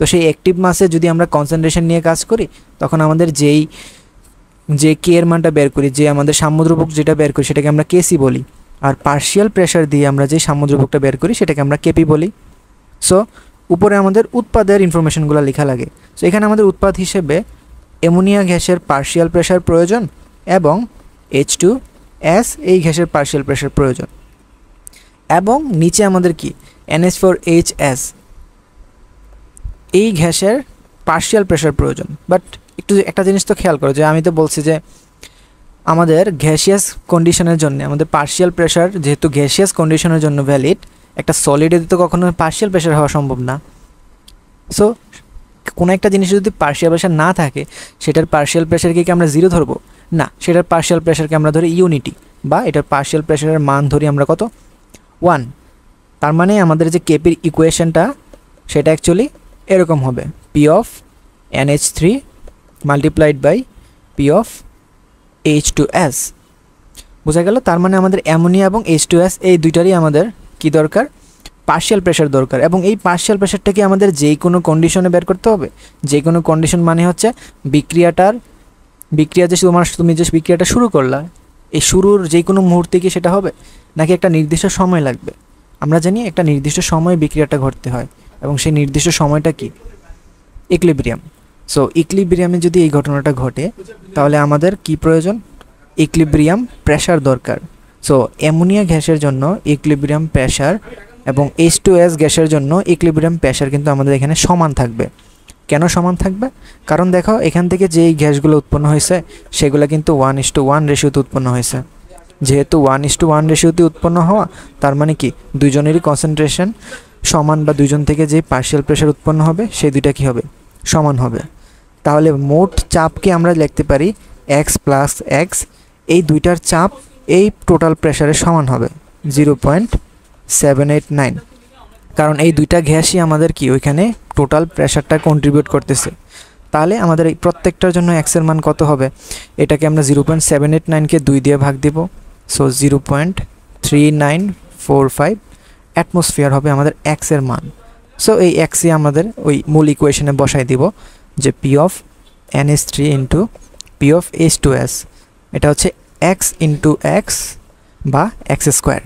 তো সেই অ্যাক্টিভ মাসে যদি আমরা কনসেন্ট্রেশন নিয়ে কাজ করি, তখন আমাদের যে কে এর মানটা বের করি, যে আমাদের সাম্যদ্রুবক যেটা বের করি সেটাকে আমরা কেসি বলি, আর পার্শিয়াল প্রেশার দিয়ে আমরা যে সাম্যদ্রুবকটা বের করি সেটাকে আমরা কেপি বলি। সো উপরে আমাদের উৎপাদের ইনফরমেশনগুলো লেখা লাগে। সো এখানে আমাদের উৎপাদ হিসেবে অ্যামোনিয়া গ্যাসের পার্শিয়াল প্রেশার প্রয়োজন এবং H2S এই গ্যাসের পার্শিয়াল প্রেশার প্রয়োজন, এবং নিচে আমাদের কি NH4HS এই গ্যাসের পার্শিয়াল প্রেশার প্রয়োজন। বাট একটু একটা জিনিস তো খেয়াল করো যে আমি তো বলছি যে আমাদের গ্যাসিয়াস কন্ডিশনের জন্য আমাদের পার্শিয়াল প্রেশার যেহেতু গ্যাসিয়াস কন্ডিশনের জন্য ভ্যালিড, একটা সলিডে তো কখনো পার্শিয়াল প্রেশার হওয়া সম্ভব না। সো কোনো একটা জিনিসে যদি পার্শিয়াল প্রেশার না থাকে সেটার পার্শিয়াল প্রেশারকে কি আমরা 0 ধরবো? না, সেটার পার্শিয়াল প্রেশারকে আমরা ধরি ইউনিটি, বা এটার পার্শিয়াল প্রেশারের মান ধরি আমরা কত? 1। তার মানে আমাদের যে কেপির ইকুয়েশনটা সেটা অ্যাকচুয়ালি এরকম হবে, P of NH3 multiplied by P of H2S। বোঝা গেল? তার মানে আমাদের অ্যামোনিয়া এবং H2S এই দুইটারই আমাদের কি দরকার? পার্শিয়াল প্রেশার দরকার। এবং এই পার্শিয়াল প্রেশারটাকে আমাদের যেই কোনো কন্ডিশনে বের করতে হবে। যে কোনো কন্ডিশন মানে হচ্ছে বিক্রিয়া যে তুমি যে বিক্রিয়াটা শুরু করলা, এই শুরুর যে কোনো মুহূর্তে কি সেটা হবে, নাকি একটা নির্দিষ্ট সময় লাগবে? আমরা জানি একটা নির্দিষ্ট সময়ে বিক্রিয়াটা ঘটতে হয়, এবং সেই নির্দিষ্ট সময়টা কি? ইকুইলিব্রিয়াম। সো ইকুইলিব্রিয়ামে যদি এই ঘটনাটা ঘটে তাহলে আমাদের কি প্রয়োজন? ইকুইলিব্রিয়াম প্রেশার দরকার। সো অ্যামোনিয়া গ্যাসের জন্য ইকুইলিব্রিয়াম প্রেশার এবং H2S গ্যাসের জন্য ইকুইলিব্রিয়াম প্রেশার কিন্তু আমাদের এখানে সমান থাকবে। কেন সমান থাকবে? কারণ দেখো এখান থেকে যেই গ্যাসগুলো উৎপন্ন হয়েছে সেগুলো কিন্তু 1:1 রেশিওতে উৎপন্ন হয়েছে। যেহেতু 1:1 রেশিওতে উৎপন্ন হওয়া, তার মানে কি দুইজনেরই কনসেন্ট্রেশন সমান, বা দুইজন থেকে যে পার্শিয়াল প্রেশার উৎপন্ন হবে সেই দুইটা কি হবে? সমান হবে। তাহলে মোট চাপকে আমরা লিখতে পারি x প্লাস x, এই দুইটার চাপ এই টোটাল প্রেশারের সমান হবে 0.789, কারণ এই দুইটা গ্যাসই আমাদের কি ওইখানে টোটাল প্রেশারটা কন্ট্রিবিউট করতেছে। তাহলে আমাদের এই প্রত্যেকটার জন্য x এর মান কত হবে? এটাকে আমরা 0.789কে 2 দিয়ে ভাগ দিব, সো 0.3945 অ্যাটমসফিয়ার হবে আমাদের x এর মান। সো এই xই আমাদের ওই মূল ইকুয়েশনে বসাই দিব, যে P of NH3 into P of H2S, এটা হচ্ছে x ইন্টু x বা x স্কোয়ার।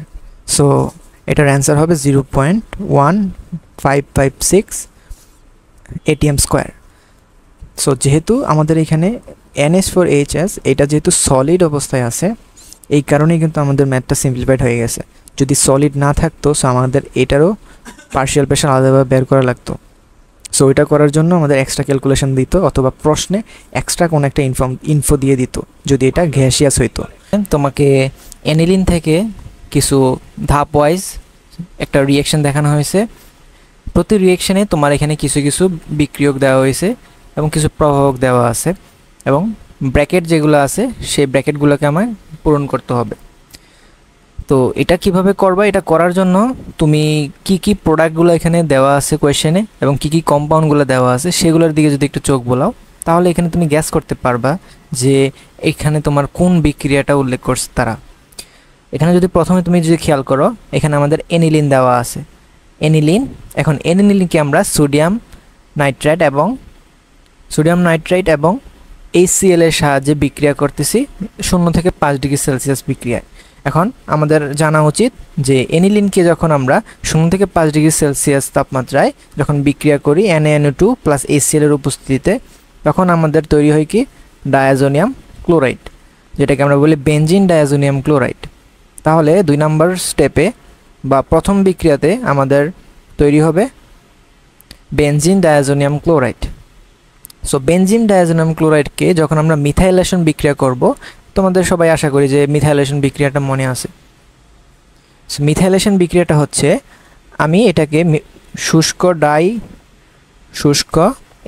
সো এটার অ্যান্সার হবে 0.1556 ATM স্কোয়ার। সো যেহেতু আমাদের এখানে NH4HS এটা যেহেতু সলিড অবস্থায় আছে, এই কারণেই কিন্তু আমাদের ম্যাথটা সিম্পলিফাইড হয়ে গেছে। যদি সলিড না থাকতো সো আমাদের এটারও পার্শিয়াল প্রেশার আলাদাভাবে বের করা লাগতো। সো এটা করার জন্য আমাদের এক্সট্রা ক্যালকুলেশন দিত, অথবা প্রশ্নে এক্সট্রা কোনো একটা ইনফো দিয়ে দিত যদি এটা গ্যাসিয়াস হইতো। তোমাকে অ্যানিলিন থেকে কিছু ধাপ ওয়াইজ একটা রিয়েকশন দেখানো হয়েছে। প্রতি রিয়েকশনে তোমার এখানে কিছু কিছু বিক্রিয়ক দেওয়া হয়েছে এবং কিছু প্রভাবক দেওয়া আছে, এবং ব্র্যাকেট যেগুলো আছে সেই ব্র্যাকেটগুলোকে আমায় পূরণ করতে হবে। তো এটা কিভাবে করবা? এটা করার জন্য তুমি কি কি প্রোডাক্টগুলো এখানে দেওয়া আছে কোয়েশ্চেনে এবং কি কি কম্পাউন্ডগুলো দেওয়া আছে সেগুলোর দিকে যদি একটু চোখ বোলাও, তাহলে এখানে তুমি গ্যাস করতে পারবা যে এখানে তোমার কোন বিক্রিয়াটা উল্লেখ করছে তারা। এখানে যদি প্রথমে তুমি যদি খেয়াল করো, এখানে আমাদের এনিলিন দেওয়া আছে। এখন এনিলিনকে আমরা সোডিয়াম নাইট্রাইট এবং HCl এর সাহায্যে বিক্রিয়া করতেছি 0 থেকে 5 ডিগ্রি সেলসিয়াস বিক্রিয়ায়। এখন আমাদের জানা উচিত যে এনিলিনকে যখন আমরা 0 থেকে 5 ডিগ্রি সেলসিয়াস তাপমাত্রায় যখন বিক্রিয়া করি NaNO2 প্লাস HCl এর উপস্থিতিতে, তখন আমাদের তৈরি হয় কি ডায়াজোনিয়াম ক্লোরাইড, যেটাকে আমরা বলি বেনজিন ডায়াজোনিয়াম ক্লোরাইড। তাহলে 2 নম্বর স্টেপে বা প্রথম বিক্রিয়াতে আমাদের তৈরি হবে benzene diazonium chloride. So benzene diazonium ক্লোরাইডকে যখন আমরা মিথাইলেশন বিক্রিয়া করব, তোমাদের সবাই আশা করি যে মিথাইলেশন বিক্রিয়াটা মনে আছে। সো মিথাইলেশন বিক্রিয়াটা হচ্ছে আমি এটাকে শুষ্ক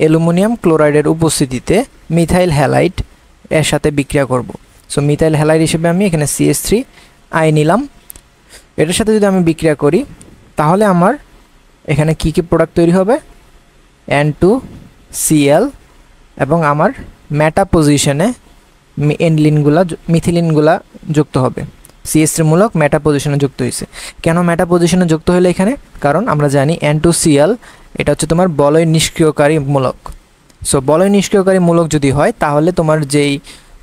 অ্যালুমিনিয়াম ক্লোরাইডের উপস্থিতিতে মিথাইল হ্যালাইড এর সাথে বিক্রিয়া করব। সো মিথাইল হ্যালাইড হিসেবে আমি এখানে CH3 নিলাম। এটার সাথে যদি আমি বিক্রিয়া করি তাহলে আমার এখানে কি কি প্রোডাক্ট তৈরি হবে? N2Cl, এবং আমার মেটা পজিশনে মিথিলিনগুলা যুক্ত হবে। CH3 মূলক মেটা পজিশনে যুক্ত হয়েছে। কেন মেটা পজিশনে যুক্ত হলো এখানে? কারণ আমরা জানি N2Cl এটা হচ্ছে তোমার বলয় নিষ্ক্রিয়কারী মূলক। সো বলয় নিষ্ক্রিয়কারী মূলক যদি হয় তাহলে তোমার যেই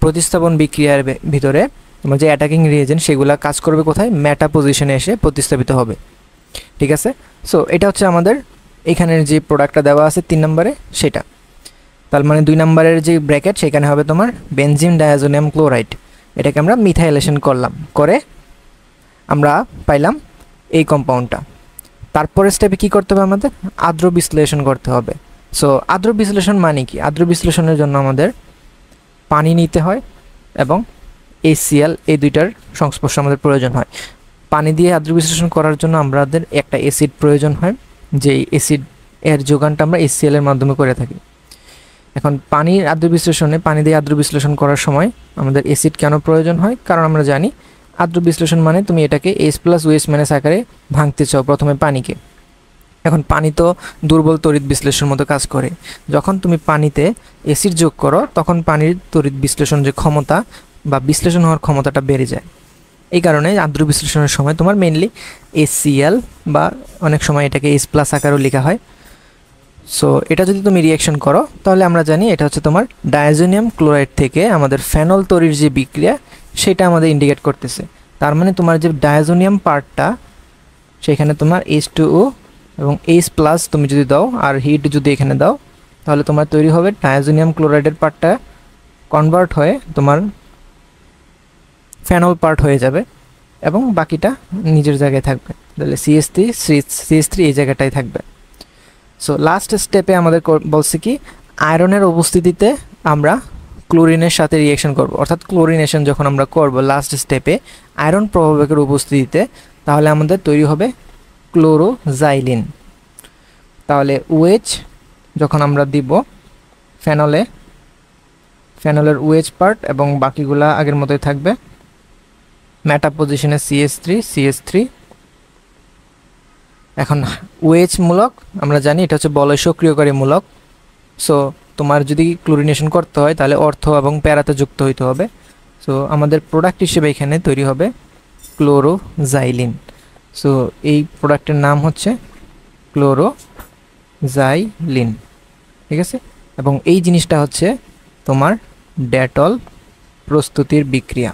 প্রতিস্থাপন বিক্রিয়ার ভিতরে তোমার যে অ্যাটাকিং রিয়েজেন্ট সেগুলা কাজ করবে কোথায়? মেটা পজিশনে এসে প্রতিস্থাপিত হবে। ঠিক আছে? সো এটা হচ্ছে আমাদের এখানের যে প্রোডাক্টটা দেওয়া আছে 3 নম্বরে সেটা। তার মানে 2 নম্বরের যে ব্র্যাকেট সেখানে হবে তোমার বেনজিন ডায়াজোনিয়াম ক্লোরাইড। এটাকে আমরা মিথাইলেশন করলাম, করে আমরা পাইলাম এই কম্পাউন্ডটা। তারপরে স্টেপে কি করতে হবে? আমাদের আর্দ্র বিশ্লেষণ করতে হবে। সো আর্দ্র বিশ্লেষণ মানে কি? আর্দ্র বিশ্লেষণের জন্য আমাদের পানি নিতে হয় এবং HCl, এই দুইটার সংস্পর্শ আমাদের প্রয়োজন হয়। পানি দিয়ে আর্দ্র বিশ্লেষণ করার জন্য আমাদের একটা অ্যাসিড প্রয়োজন হয়, যেই এর যোগানটা আমরা HCl এর মাধ্যমে করে থাকি। এখন পানির আদ্র বিশ্লেষণে, পানি দিয়ে আদ্র বিশ্লেষণ করার সময় আমাদের অ্যাসিড কেন প্রয়োজন হয়? কারণ আমরা জানি আদ্র বিশ্লেষণ মানে তুমি এটাকে H+OH- আকারে ভাঙতে চাও প্রথমে পানিকে। এখন পানি তো দুর্বল তড়িৎ বিশ্লেষণ মতো কাজ করে। যখন তুমি পানিতে অ্যাসিড যোগ করো তখন পানির তড়িৎ বিশ্লেষণ যে ক্ষমতা বা বিশ্লেষণ হওয়ার ক্ষমতাটা বেড়ে যায়। এই কারণে আদ্র বিশ্লেষণের সময় তোমার মেইনলি HCl বা অনেক সময় এটাকে H+ আকারেও লেখা হয়। সো এটা যদি তুমি রিঅ্যাকশন করো তাহলে আমরা জানি এটা হচ্ছে তোমার ডায়াজোনিয়াম ক্লোরাইড থেকে আমাদের ফেনল তৈরির যে বিক্রিয়া সেটা আমাদের ইন্ডিকেট করতেছে। তার মানে তোমার যে ডায়াজোনিয়াম পার্টটা সেখানে তোমার H2O এবং H+ তুমি যদি দাও আর হিট যদি এখানে দাও তাহলে তোমার তৈরি হবে ডায়াজোনিয়াম ক্লোরাইডের পার্টটা কনভার্ট হয়ে তোমার ফেনল পার্ট হয়ে যাবে এবং বাকিটা নিজের জায়গায় থাকবে। তাহলে CH3 এই জায়গাটাই থাকবে। সো লাস্ট স্টেপে আমাদের বলছে কি আয়রনের উপস্থিতিতে আমরা ক্লোরিনের সাথে রিঅ্যাকশন করব, অর্থাৎ ক্লোরিনেশন যখন আমরা করব লাস্ট স্টেপে আয়রন প্রভাবকের উপস্থিতিতে, তাহলে আমাদের তৈরি হবে ক্লোরোজাইলিন। তাহলে OH যখন আমরা দিব ফেনলের OH পার্ট এবং বাকিগুলা আগের মতোই থাকবে, মেটা পজিশনে CH3 এখন OH মূলক আমরা জানি এটা হচ্ছে বলয় সক্রিয়কারী মূলক। সো তোমার যদি ক্লোরিনেশন করতে হয় তাহলে অর্থ এবং প্যারাতে যুক্ত হইতে হবে। সো আমাদের প্রোডাক্ট হিসেবে এখানে তৈরি হবে ক্লোরোজাইলিন। সো এই প্রোডাক্টের নাম হচ্ছে ক্লোরোজাইলিন, ঠিক আছে। এবং এই জিনিসটা হচ্ছে তোমার ডেটল প্রস্তুতির বিক্রিয়া।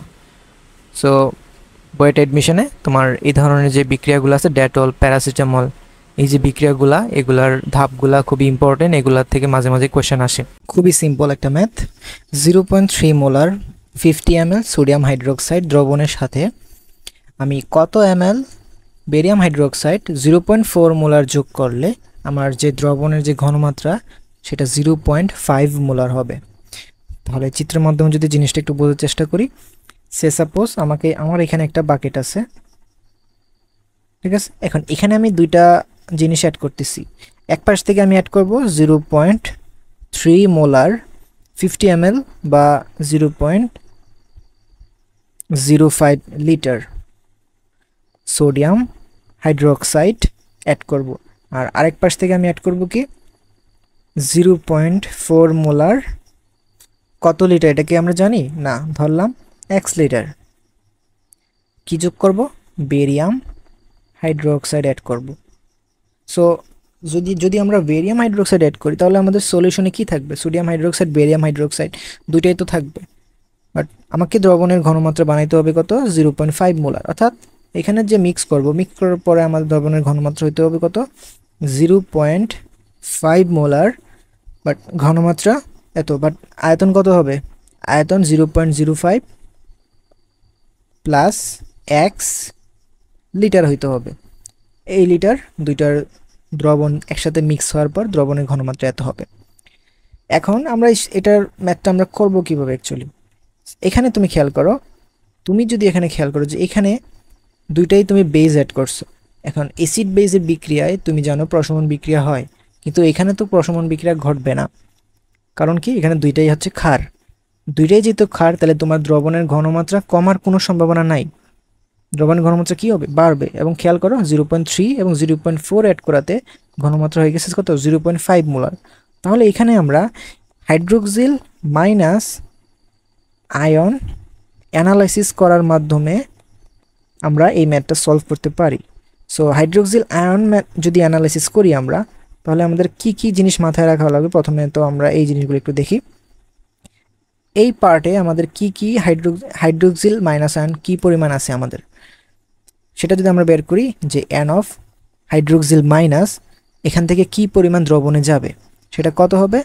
সো বুয়েট অ্যাডমিশনে তোমার এই ধরনের যে বিক্রিয়াগুলো আছে ডেটল, প্যারাসিটামল, এই যে বিক্রিয়াগুলা এগুলার ধাপগুলা খুবই ইম্পর্টেন্ট, এগুলার থেকে মাঝে মাঝে কোয়েশ্চেন আসে। খুবই সিম্পল একটা math. 0.3 molar 50 ml sodium hydroxide দ্রবণের সাথে আমি কত ml বেরিয়াম হাইড্রোক্সাইড 0.4 মোলার যোগ করলে আমার যে দ্রবণের যে ঘনমাত্রা সেটা 0.5 মোলার হবে। তাহলে চিত্রের মাধ্যমে যদি জিনিসটা একটু বোঝার চেষ্টা করি, সাপোজ আমার এখানে একটা বাকেট আছে, ঠিক আছে। এখন এখানে আমি দুইটা জিনিস অ্যাড করতেছি। এক পাশ থেকে আমি অ্যাড করব 0.3 মোলার 50 ml বা 0.05 লিটার সোডিয়াম হাইড্রোক্সাইড অ্যাড করব। আর আরেক পাশ থেকে আমি অ্যাড করব কি 0.4 মোলার কত লিটার, এটা কি আমরা জানি না, ধরলাম x লিটার। কি যোগ করব? বেরিয়াম হাইড্রোক্সাইড অ্যাড করব। সো যদি আমরা বেরিয়াম হাইড্রোক্সাইড অ্যাড করি তাহলে আমাদের সলিউশনে কি থাকবে? সোডিয়াম হাইড্রোক্সাইড, বেরিয়াম হাইড্রোক্সাইড দুইটাই তো থাকবে। বাট আমাকে দ্রবণের ঘনমাত্রা বানাইতে হবে কত? 0.5 মোলার। অর্থাৎ এখানে যে মিক্স করার পরে আমাদের দ্রবণের ঘনমাত্রা হইতে হবে কত? 0.5 মোলার। বাট ঘনমাত্রা এত, বাট আয়তন কত হবে? আয়তন 0.05 প্লাস x লিটার হইতে হবে। এই লিটার দুইটার দ্রবণ একসাথে মিক্স হওয়ার পর দ্রবণের ঘনমাত্রা এত হবে। এখন আমরা এটার ম্যাথটা আমরা করব কিভাবে অ্যাকচুয়ালি? এখানে তুমি খেয়াল করো যে এখানে দুইটাই তুমি বেজ অ্যাড করছো। এখন অ্যাসিড বেজের বিক্রিয়ায় তুমি জানো প্রশমন বিক্রিয়া হয়, কিন্তু এখানে তো প্রশমন বিক্রিয়া ঘটবে না। কারণ কি? এখানে দুইটাই হচ্ছে ক্ষার। দুইটাই যেহেতু ক্ষার, তাহলে তোমার দ্রবণের ঘনমাত্রা কমার কোনো সম্ভাবনা নাই। দ্রবণের ঘনমাত্রা কি হবে? বাড়বে। এবং খেয়াল করো 0.3 এবং 0.4 অ্যাড করাতে ঘনমাত্রা হয়ে গেছে কত? 0.5 মোলার। তাহলে এখানে আমরা হাইড্রোক্সিল মাইনাস আয়ন অ্যানালাইসিস করার মাধ্যমে আমরা এই ম্যাথটা সলভ করতে পারি। সো হাইড্রোক্সিল আয়ন যদি অ্যানালাইসিস করি আমরা, তাহলে আমাদের কি কি জিনিস মাথায় রাখা লাগবে? প্রথমে তো আমরা এই জিনিসগুলো একটু দেখি। এই পার্টে আমাদের কি কি হাইড্রোক্সিল মাইনাস আয়ন কি পরিমাণ আছে আমাদের, সেটা যদি আমরা বের করি যে n অফ হাইড্রোক্সিল মাইনাস এখান থেকে কি পরিমাণ দ্রবণে যাবে, সেটা কত হবে?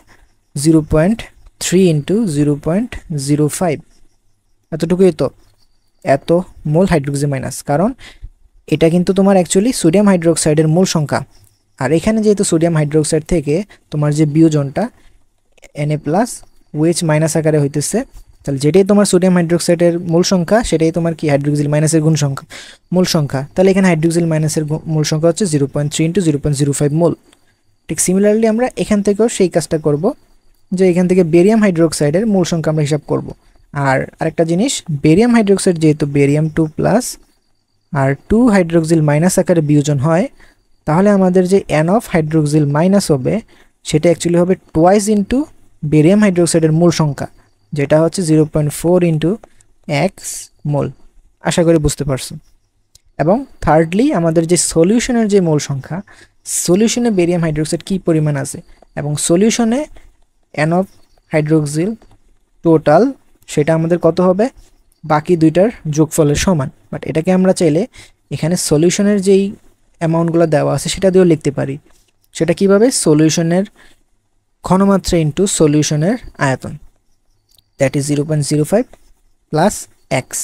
0.3 ইন্টু 0.05, এতটুকুই তো, এত মোল হাইড্রোক্সিল মাইনাস। কারণ এটা কিন্তু তোমার অ্যাকচুয়ালি সোডিয়াম হাইড্রোক্সাইডের মূল সংখ্যা। আর এখানে যেহেতু সোডিয়াম হাইড্রোক্সাইড থেকে তোমার যে বিয়োজনটা Na+OH মাইনাস আকারে হইতেছে, তাহলে যেটাই তোমার সোডিয়াম হাইড্রোক্সাইডের মূল সংখ্যা সেটাই তোমার কি হাইড্রোক্সিল মাইনাসের মূল সংখ্যা। তাহলে এখানে হাইড্রোক্সিল মাইনাসের মূল সংখ্যা হচ্ছে 0.3 ইন্টু 0.05 মোল। ঠিক সিমিলারলি আমরা এখান থেকেও সেই কাজটা করব, যে এখান থেকে বেরিয়াম হাইড্রোক্সাইডের মোল সংখ্যা আমরা হিসাব করব। আর আরেকটা জিনিস, বেরিয়াম হাইড্রোক্সাইড যেহেতু বেরিয়াম 2 প্লাস আর 2 হাইড্রোক্সিল মাইনাস আকারে বিয়োজন হয়, তাহলে আমাদের যে এন অফ হাইড্রোক্সিল মাইনাস হবে সেটা অ্যাকচুয়ালি হবে টোয়াইস ইন্টু বেরিয়াম হাইড্রোক্সাইডের মোল সংখ্যা, যেটা হচ্ছে 0.4 ইন্টু এক্স মোল। আশা করি বুঝতে পারছো। এবং থার্ডলি আমাদের যে সলিউশনের যে মোল সংখ্যা, সলিউশনে বেরিয়াম হাইড্রোক্সাইড কী পরিমাণ আছে এবং সলিউশনে এন অফ হাইড্রোক্সিল টোটাল, সেটা আমাদের কত হবে, বাকি দুইটার যোগফলের সমান। বাট এটাকে আমরা চাইলে এখানে সলিউশনের যেই অ্যামাউন্টগুলো দেওয়া আছে সেটা দিয়েও লিখতে পারি। সেটা কিভাবে, সলিউশনের ঘনমাত্রা ইন্টু সলিউশনের আয়তন, দ্যাট ইজ 0.05 প্লাস এক্স।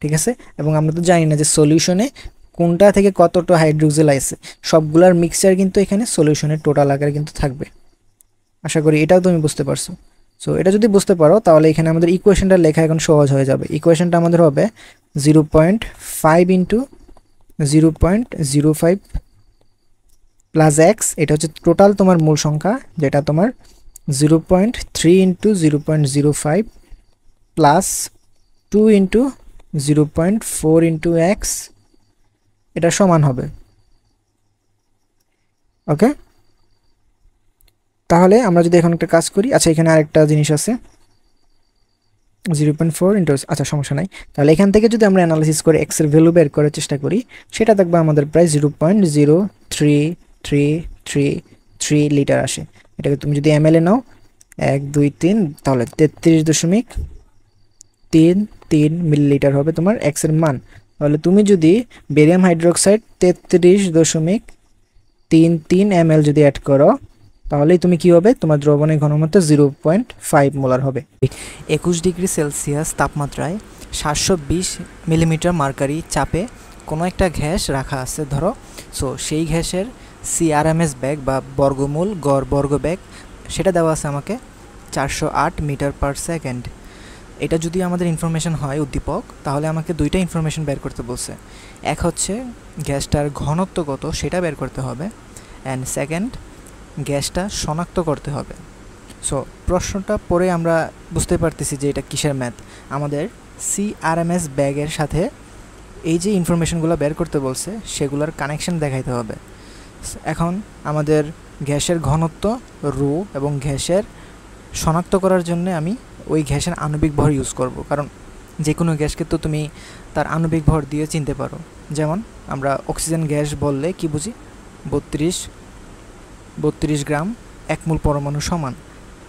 ঠিক আছে, এবং আমরা তো জানি না যে সলিউশনে কোনটা থেকে কতটা হাইড্রোক্সিল আছে, সবগুলার মিক্সচার কিন্তু এখানে সলিউশনের টোটাল আকারে কিন্তু থাকবে। আশা করি এটাও তুমি বুঝতে পারছো। সো এটা যদি বুঝতে পারো তাহলে এখানে আমাদের ইকুয়েশনটা লেখা এখন সহজ হয়ে যাবে। ইকুয়েশনটা আমাদের হবে 0.5 ইন্টু 0.05 প্লাস এক্স, এটা হচ্ছে টোটাল তোমার মূল সংখ্যা, যেটা তোমার 0.3 into 0.05 plus 2 into 0.4 into x, এটা সমান হবে। ওকে, তাহলে আমরা যদি এখন একটা কাজ করি, আচ্ছা এখানে আরেকটা জিনিস আছে 0.4 ইন্টু, আচ্ছা সমস্যা নাই। তাহলে এখান থেকে যদি আমরা অ্যানালাইসিস করে এক্স এর ভ্যালু বের করার চেষ্টা করি, সেটা দেখবে আমাদের প্রায় 0.0333 লিটার আসে। এটাকে তুমি যদি এমএল এ নাও 1 2 3, তাহলে 33.33 মিলিলিটার হবে তোমার এক্স এর মান। তাহলে তুমি যদি বেরিয়াম হাইড্রোক্সাইড 33.33 ml যদি অ্যাড করো, তাহলেই তুমি কি হবে, তোমার দ্রবণের ঘনমাত্রা 0.5 মোলার হবে। 21 ডিগ্রি সেলসিয়াস তাপমাত্রায় 720 মিলিমিটার মার্কারি চাপে কোনো একটা গ্যাস রাখা আছে ধরো। সো সেই গ্যাসের সিআরএমএস ব্যাগ বা বর্গমূল গড় বর্গ ব্যাগ সেটা দেওয়া আছে আমাকে 408 মিটার পার সেকেন্ড। এটা যদি আমাদের ইনফরমেশন হয় উদ্দীপক, তাহলে আমাকে দুইটা ইনফরমেশন বের করতে বলছে। এক হচ্ছে গ্যাসটার ঘনত্ব কত সেটা বের করতে হবে, অ্যান্ড সেকেন্ড গ্যাসটা শনাক্ত করতে হবে। সো প্রশ্নটা পড়ে আমরা বুঝতে পারতেছি যে এটা কিসের ম্যাথ। আমাদের সিআরএমএস ব্যাগের সাথে এই যে ইনফরমেশনগুলো বের করতে বলছে সেগুলোর কানেকশন দেখাইতে হবে। এখন আমাদের গ্যাসের ঘনত্ব রো এবং গ্যাসের শনাক্ত করার জন্য আমি ওই গ্যাসের আণবিক ভর ইউজ করব, কারণ যে কোনো গ্যাসকে তো তুমি তার আণবিক ভর দিয়ে চিনতে পারো। যেমন আমরা অক্সিজেন গ্যাস বললে কি বুঝি, 32 গ্রাম 1 মোল পরমাণু সমান।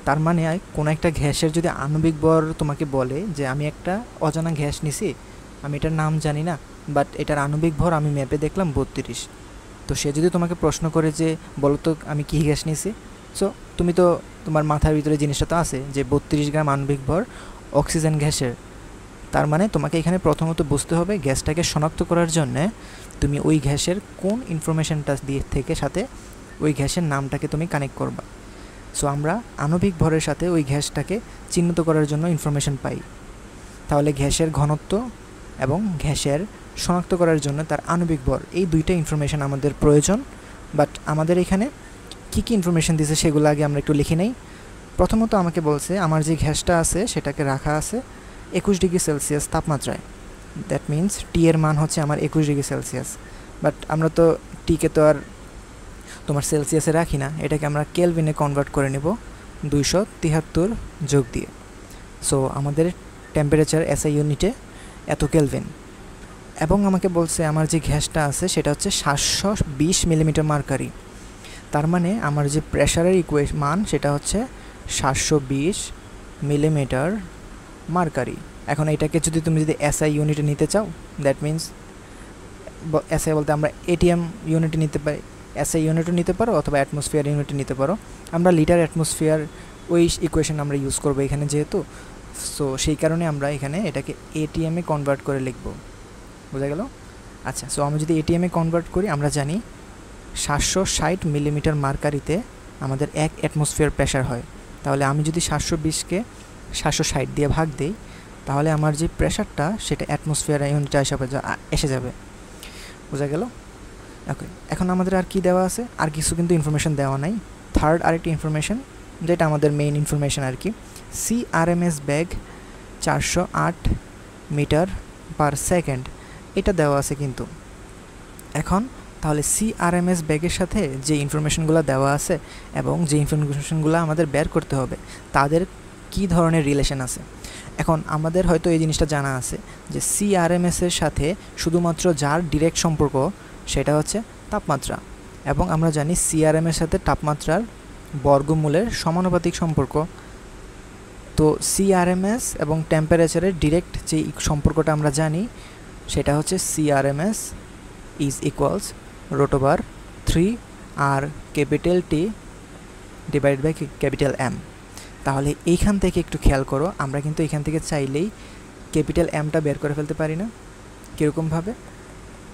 তার মানে কোনো একটা গ্যাসের যদি আণবিক ভর তোমাকে বলে যে আমি একটা অজানা গ্যাস নিছি, আমি এটার নাম জানি না, বাট এটার আণবিক ভর আমি ম্যাপে দেখলাম 32, তো সে যদি তোমাকে প্রশ্ন করে যে বলো তো আমি কী গ্যাস নিছি, সো তুমি তো তোমার মাথার ভিতরে জিনিসটা তো আছে যে 32 গ্রাম আণবিক ভর অক্সিজেন গ্যাসের। তার মানে তোমাকে এখানে প্রথমত বুঝতে হবে গ্যাসটাকে শনাক্ত করার জন্যে তুমি ওই গ্যাসের কোন ইনফরমেশনটা দিয়ে থেকে সাথে ওই গ্যাসের নামটাকে তুমি কানেক্ট করবা। সো আমরা আণবিক ভরের সাথে ওই গ্যাসটাকে চিহ্নিত করার জন্য ইনফরমেশন পাই। তাহলে গ্যাসের ঘনত্ব এবং গ্যাসের শনাক্ত করার জন্য তার আণবিক ভর, এই দুইটা ইনফরমেশন আমাদের প্রয়োজন। বাট আমাদের এখানে কী কী ইনফরমেশন দিয়েছে সেগুলো আগে আমরা একটু লিখে নেই। প্রথমত আমাকে বলছে আমার যে গ্যাসটা আছে সেটাকে রাখা আছে 21 ডিগ্রি সেলসিয়াস তাপমাত্রায়, দ্যাট মিন্স টি এর মান হচ্ছে আমার 21 ডিগ্রি সেলসিয়াস। বাট আমরা তো টিকে তো আর তোমার সেলসিয়াসে রাখি না, এটাকে আমরা কেলভিনে কনভার্ট করে নেব 273 যোগ দিয়ে। সো আমাদের টেম্পারেচার এসআই ইউনিটে এত কেলভিন। এবং আমাকে বলছে আমার যে গ্যাসটা আছে সেটা হচ্ছে 720 মিলিমিটার মার্কারি। তার মানে আমার যে প্রেশারের মান সেটা হচ্ছে 720 মিলিমিটার মার্কারি। এখন এটাকে যদি তুমি এসআই ইউনিটে নিতে চাও, দ্যাট মিন্স এসআই বলতে আমরা এটিএম ইউনিটে নিতে পারি, এসআই ইউনিটও নিতে পারো অথবা অ্যাটমসফিয়ার ইউনিটে নিতে পারো। আমরা লিটার অ্যাটমসফিয়ার ওই ইকুয়েশন আমরা ইউজ করবো এখানে যেহেতু, সো সেই কারণে আমরা এখানে এটাকে এটিএমে কনভার্ট করে লিখব। বোঝা গেল? আচ্ছা, সো আমরা যদি এটিএমে কনভার্ট করি, আমরা জানি 760 মিলিমিটার মার্কারিতে আমাদের 1 অ্যাটমসফিয়ার প্রেশার হয়। তাহলে আমি যদি 720কে 760 দিয়ে ভাগ দিই, তাহলে আমার যে প্রেশারটা সেটা অ্যাটমসফিয়ার ইউনিটে এসে যাবে। বোঝা গেল? ওকে, এখন আমাদের আর কি দেওয়া আছে, আর কিছু কিন্তু ইনফরমেশন দেওয়া নাই। থার্ড আরেকটি ইনফরমেশন, যেটা আমাদের মেইন ইনফরমেশন আর কি, CRMS ব্যাগ 408 মিটার পার সেকেন্ড, এটা দেওয়া আছে কিন্তু। এখন তাহলে CRMS ব্যাগের সাথে যে ইনফরমেশনগুলো দেওয়া আছে এবং যে ইনফরমেশনগুলো আমাদের বের করতে হবে, তাদের কি ধরনের রিলেশন আছে। এখন আমাদের হয়তো এই জিনিসটা জানা আছে যে CRMS-এর সাথে শুধুমাত্র যার ডিরেক্ট সম্পর্ক সেটা হচ্ছে তাপমাত্রা, এবং আমরা জানি CRM-এর সাথে তাপমাত্রার বর্গমূলের সমানুপাতিক সম্পর্ক। তো CRMS এবং টেম্পারেচারের ডিরেক্ট যে সম্পর্কটা আমরা জানি সেটা হচ্ছে CRMS is equals √3 R capital T divide by capital M। তাহলে এইখান থেকে একটু খেয়াল করো, আমরা কিন্তু এখান থেকে চাইলেই ক্যাপিটাল Mটা বের করে ফেলতে পারি না। কীরকমভাবে,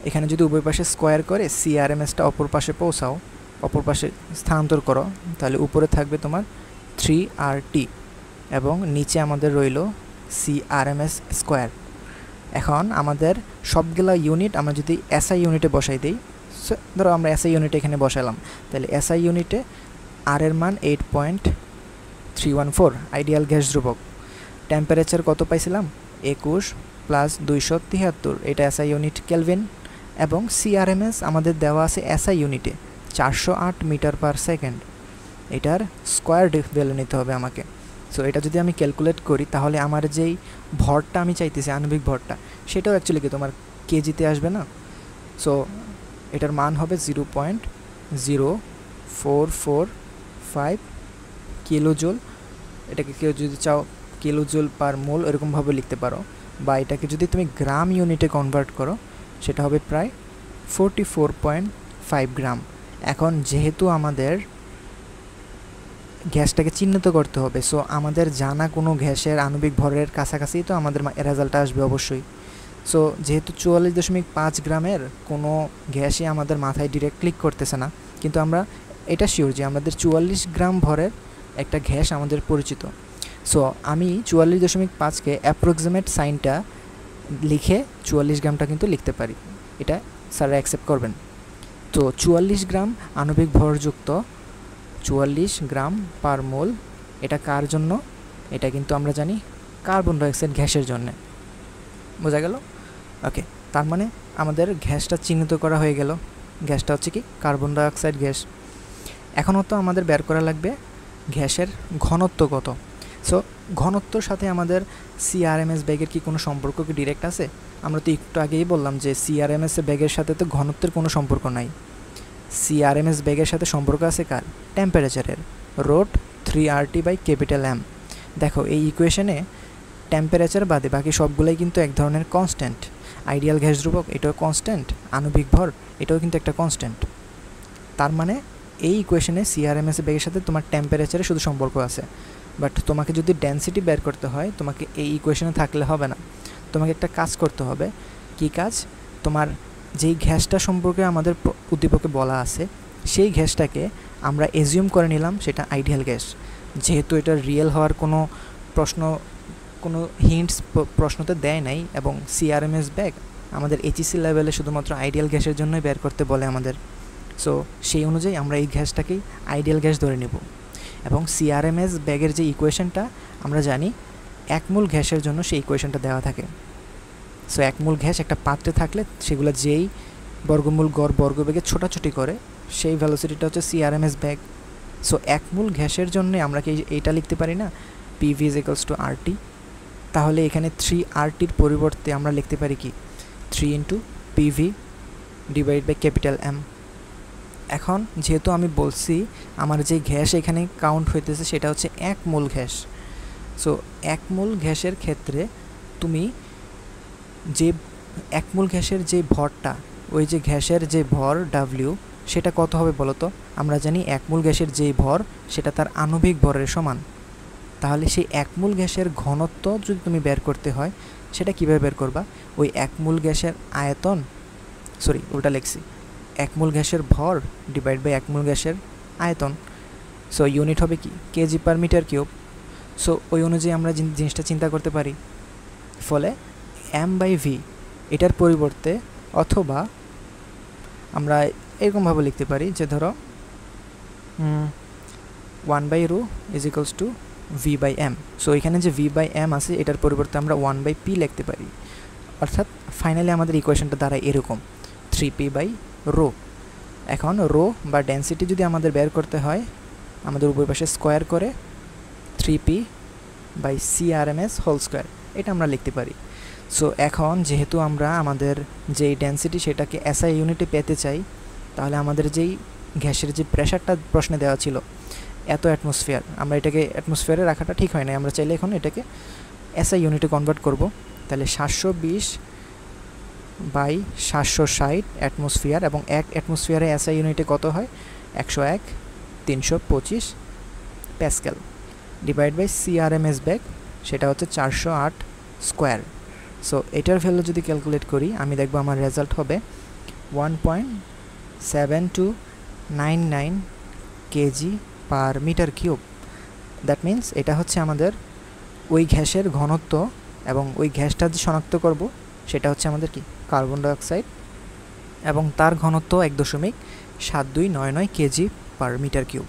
এখানে যদি উভয় পাশে স্কোয়ার করে CRMSটা অপর পাশে পৌঁছাও, অপর পাশে স্থানান্তর করো, তাহলে উপরে থাকবে তোমার 3RT এবং নিচে আমাদের রইল CRMS স্কোয়ার। এখন আমাদের সবগুলা ইউনিট আমরা যদি SI ইউনিটে বসাই দিই, ধরো আমরা SI ইউনিটে এখানে বসালাম, তাহলে SI ইউনিটে আর এর মান 8.314 আইডিয়াল গ্যাস ধ্রুবক। টেম্পারেচার কত পাইছিলাম, 21 + 273, এটা SI ইউনিট কেলভিন। এবং CRMS আমাদের দেওয়া আছে SI ইউনিটে 408 মিটার পার সেকেন্ড, এটার স্কোয়ার ভ্যালু নিতে হবে আমাকে। সো এটা যদি আমি ক্যালকুলেট করি তাহলে আমার যেই ভরটা আমি চাইতেছি, আণবিক ভরটা, সেটাও অ্যাকচুয়ালি কি তোমার কেজিতে আসবে না। সো এটার মান হবে 0.0445 কিলোজুল। এটাকে কেউ যদি চাও কিলোজুল পার মোল এরকমভাবে লিখতে পারো, বা এটাকে যদি তুমি গ্রাম ইউনিটে কনভার্ট করো সেটা হবে প্রায় 44.5 গ্রাম। এখন যেহেতু আমাদের গ্যাসটাকে চিহ্নিত করতে হবে, সো আমাদের জানা কোনো গ্যাসের আণবিক ভরের কাছাকাছি তো আমাদের রেজাল্টটা আসবে অবশ্যই। সো যেহেতু 44.5 গ্রামের কোনো গ্যাসই আমাদের মাথায় ডিরেক্ট ক্লিক করতেছে না, কিন্তু আমরা এটা শিওর যে আমাদের 44 গ্রাম ভরের একটা গ্যাস আমাদের পরিচিত। সো আমি 44.5কে অ্যাপ্রক্সিমেট সাইনটা লিখে 44 গ্রামটা কিন্তু লিখতে পারি, এটা স্যাররা অ্যাকসেপ্ট করবেন। তো 44 গ্রাম আণবিক ভরযুক্ত 44 গ্রাম পার মোল, এটা কার জন্য, এটা কিন্তু আমরা জানি কার্বন ডাইঅক্সাইড গ্যাসের জন্য। বোঝা গেল? ওকে, তার মানে আমাদের গ্যাসটা চিহ্নিত করা হয়ে গেল, গ্যাসটা হচ্ছে কি কার্বন ডাইঅক্সাইড গ্যাস। এখনও তো আমাদের বের করা লাগবে গ্যাসের ঘনত্ব কত। সো ঘনত্বর সাথে আমাদের CRMS ব্যাগের কি কোনো সম্পর্ক কি ডিরেক্ট আছে? আমরা তো একটু আগেই বললাম যে CRMS ব্যাগের সাথে তো ঘনত্বের কোনো সম্পর্ক নাই। CRMS ব্যাগের সাথে সম্পর্ক আছে কার? টেম্পারেচারের, √3RT বাই ক্যাপিটাল M। দেখো এই ইকুয়েশনে টেম্পারেচার বাদে বাকি সবগুলোই কিন্তু এক ধরনের কনস্ট্যান্ট। আইডিয়াল গ্যাস ধ্রুবক এটাও কনস্ট্যান্ট, আণবিক ভর এটাও কিন্তু একটা কনস্ট্যান্ট। তার মানে এই ইকুয়েশনে CRMS ব্যাগের সাথে তোমার টেম্পারেচারে শুধু সম্পর্ক আছে, বাট তোমাকে যদি ডেনসিটি বের করতে হয় তোমাকে এই ইকুয়েশনে থাকলে হবে না, তোমাকে একটা কাজ করতে হবে। কি কাজ? তোমার যেই গ্যাসটা সম্পর্কে আমাদের উদ্দীপকে বলা আছে সেই গ্যাসটাকে আমরা এজিউম করে নিলাম সেটা আইডিয়াল গ্যাস। যেহেতু এটা রিয়েল হওয়ার কোনো হিন্টস প্রশ্নতে দেয় নাই, এবং CRMS ব্যাগ আমাদের HEC লেভেলে শুধুমাত্র আইডিয়াল গ্যাসের জন্যই বের করতে বলে আমাদের। সো সেই অনুযায়ী আমরা এই গ্যাসটাকেই আইডিয়াল গ্যাস ধরে নেব। এবং CRMS ব্যাগের যে ইকুয়েশনটা আমরা জানি 1 মোল গ্যাসের জন্য সেই ইকুয়েশনটা দেওয়া থাকে। সো 1 মোল গ্যাস একটা পাত্রে থাকলে সেগুলো যেই বর্গমূল গড় বর্গবেগে ছোটাছুটি করে সেই ভ্যালোসিটিটা হচ্ছে CRMS ব্যাগ। সো 1 মোল গ্যাসের জন্য আমরা কি এইটা লিখতে পারি না, PV = RT। তাহলে এখানে 3RTর পরিবর্তে আমরা লিখতে পারি কি 3 × PV divide by capital M। এখন যেহেতু আমি বলছি আমার যে গ্যাস এখানে কাউন্ট হইতেছে সেটা হচ্ছে 1 মোল গ্যাস। সো 1 মোল গ্যাসের ক্ষেত্রে তুমি যে 1 মোল গ্যাসের যে ভরটা, ওই যে গ্যাসের যে ভর W, সেটা কত হবে বলো তো? আমরা জানি 1 মোল গ্যাসের যেই ভর সেটা তার আণবিক ভরের সমান। তাহলে সেই 1 মোল গ্যাসের ঘনত্ব যদি তুমি বের করতে হয় সেটা কীভাবে বের করবা? ওই 1 মোল গ্যাসের আয়তন, ওটা লিখছি 1 মোল গ্যাসের ভর ডিভাইড বাই 1 মোল গ্যাসের আয়তন। সো ইউনিট হবে কি kg/m³। সো ওই অনুযায়ী আমরা জিনিসটা চিন্তা করতে পারি। ফলে M/V এটার পরিবর্তে, অথবা আমরা এরকমভাবে লিখতে পারি যে ধরো 1/ρ is equals two v/m। So এখানে যে v/m আছে এটার পরিবর্তে আমরা 1/p লিখতে পারি, অর্থাৎ ফাইনালি আমাদের ইকুয়েশনটা দাঁড়ায় এরকম 3p/ρ। এখন রো বা ডেন্সিটি যদি আমাদের বের করতে হয় আমাদের উভয় পাশে স্কোয়ার করে 3p/CRMS হোল স্কোয়ার এটা আমরা লিখতে পারি। সো এখন যেহেতু আমরা আমাদের যেই ডেন্সিটি সেটাকে এসআই ইউনিটে পেতে চাই, তাহলে আমাদের যেই গ্যাসের যে প্রেশারটা প্রশ্নে দেওয়া ছিল এত অ্যাটমসফিয়ার, আমরা এটাকে অ্যাটমসফিয়ারে রাখাটা ঠিক হয় না, আমরা চাইলে এখন এটাকে এসআই ইউনিটে কনভার্ট করব। তাহলে 720/760 অ্যাটমসফিয়ার, এবং 1 অ্যাটমসফিয়ারে এসআই ইউনিটে কত হয় 101/325 প্যাসকেল, ডিভাইড বাই CRMS ব্যাগ সেটা হচ্ছে 408 স্কোয়ার। সো এটার ভ্যালু যদি ক্যালকুলেট করি আমি দেখব আমার রেজাল্ট হবে 1.7299 kg/m³। দ্যাট মিন্স এটা হচ্ছে আমাদের ওই গ্যাসের ঘনত্ব, এবং ওই গ্যাসটা যে শনাক্ত করব সেটা হচ্ছে আমাদের কি কার্বন ডাইঅক্সাইড, এবং তার ঘনত্ব 1.7299 kg/m³।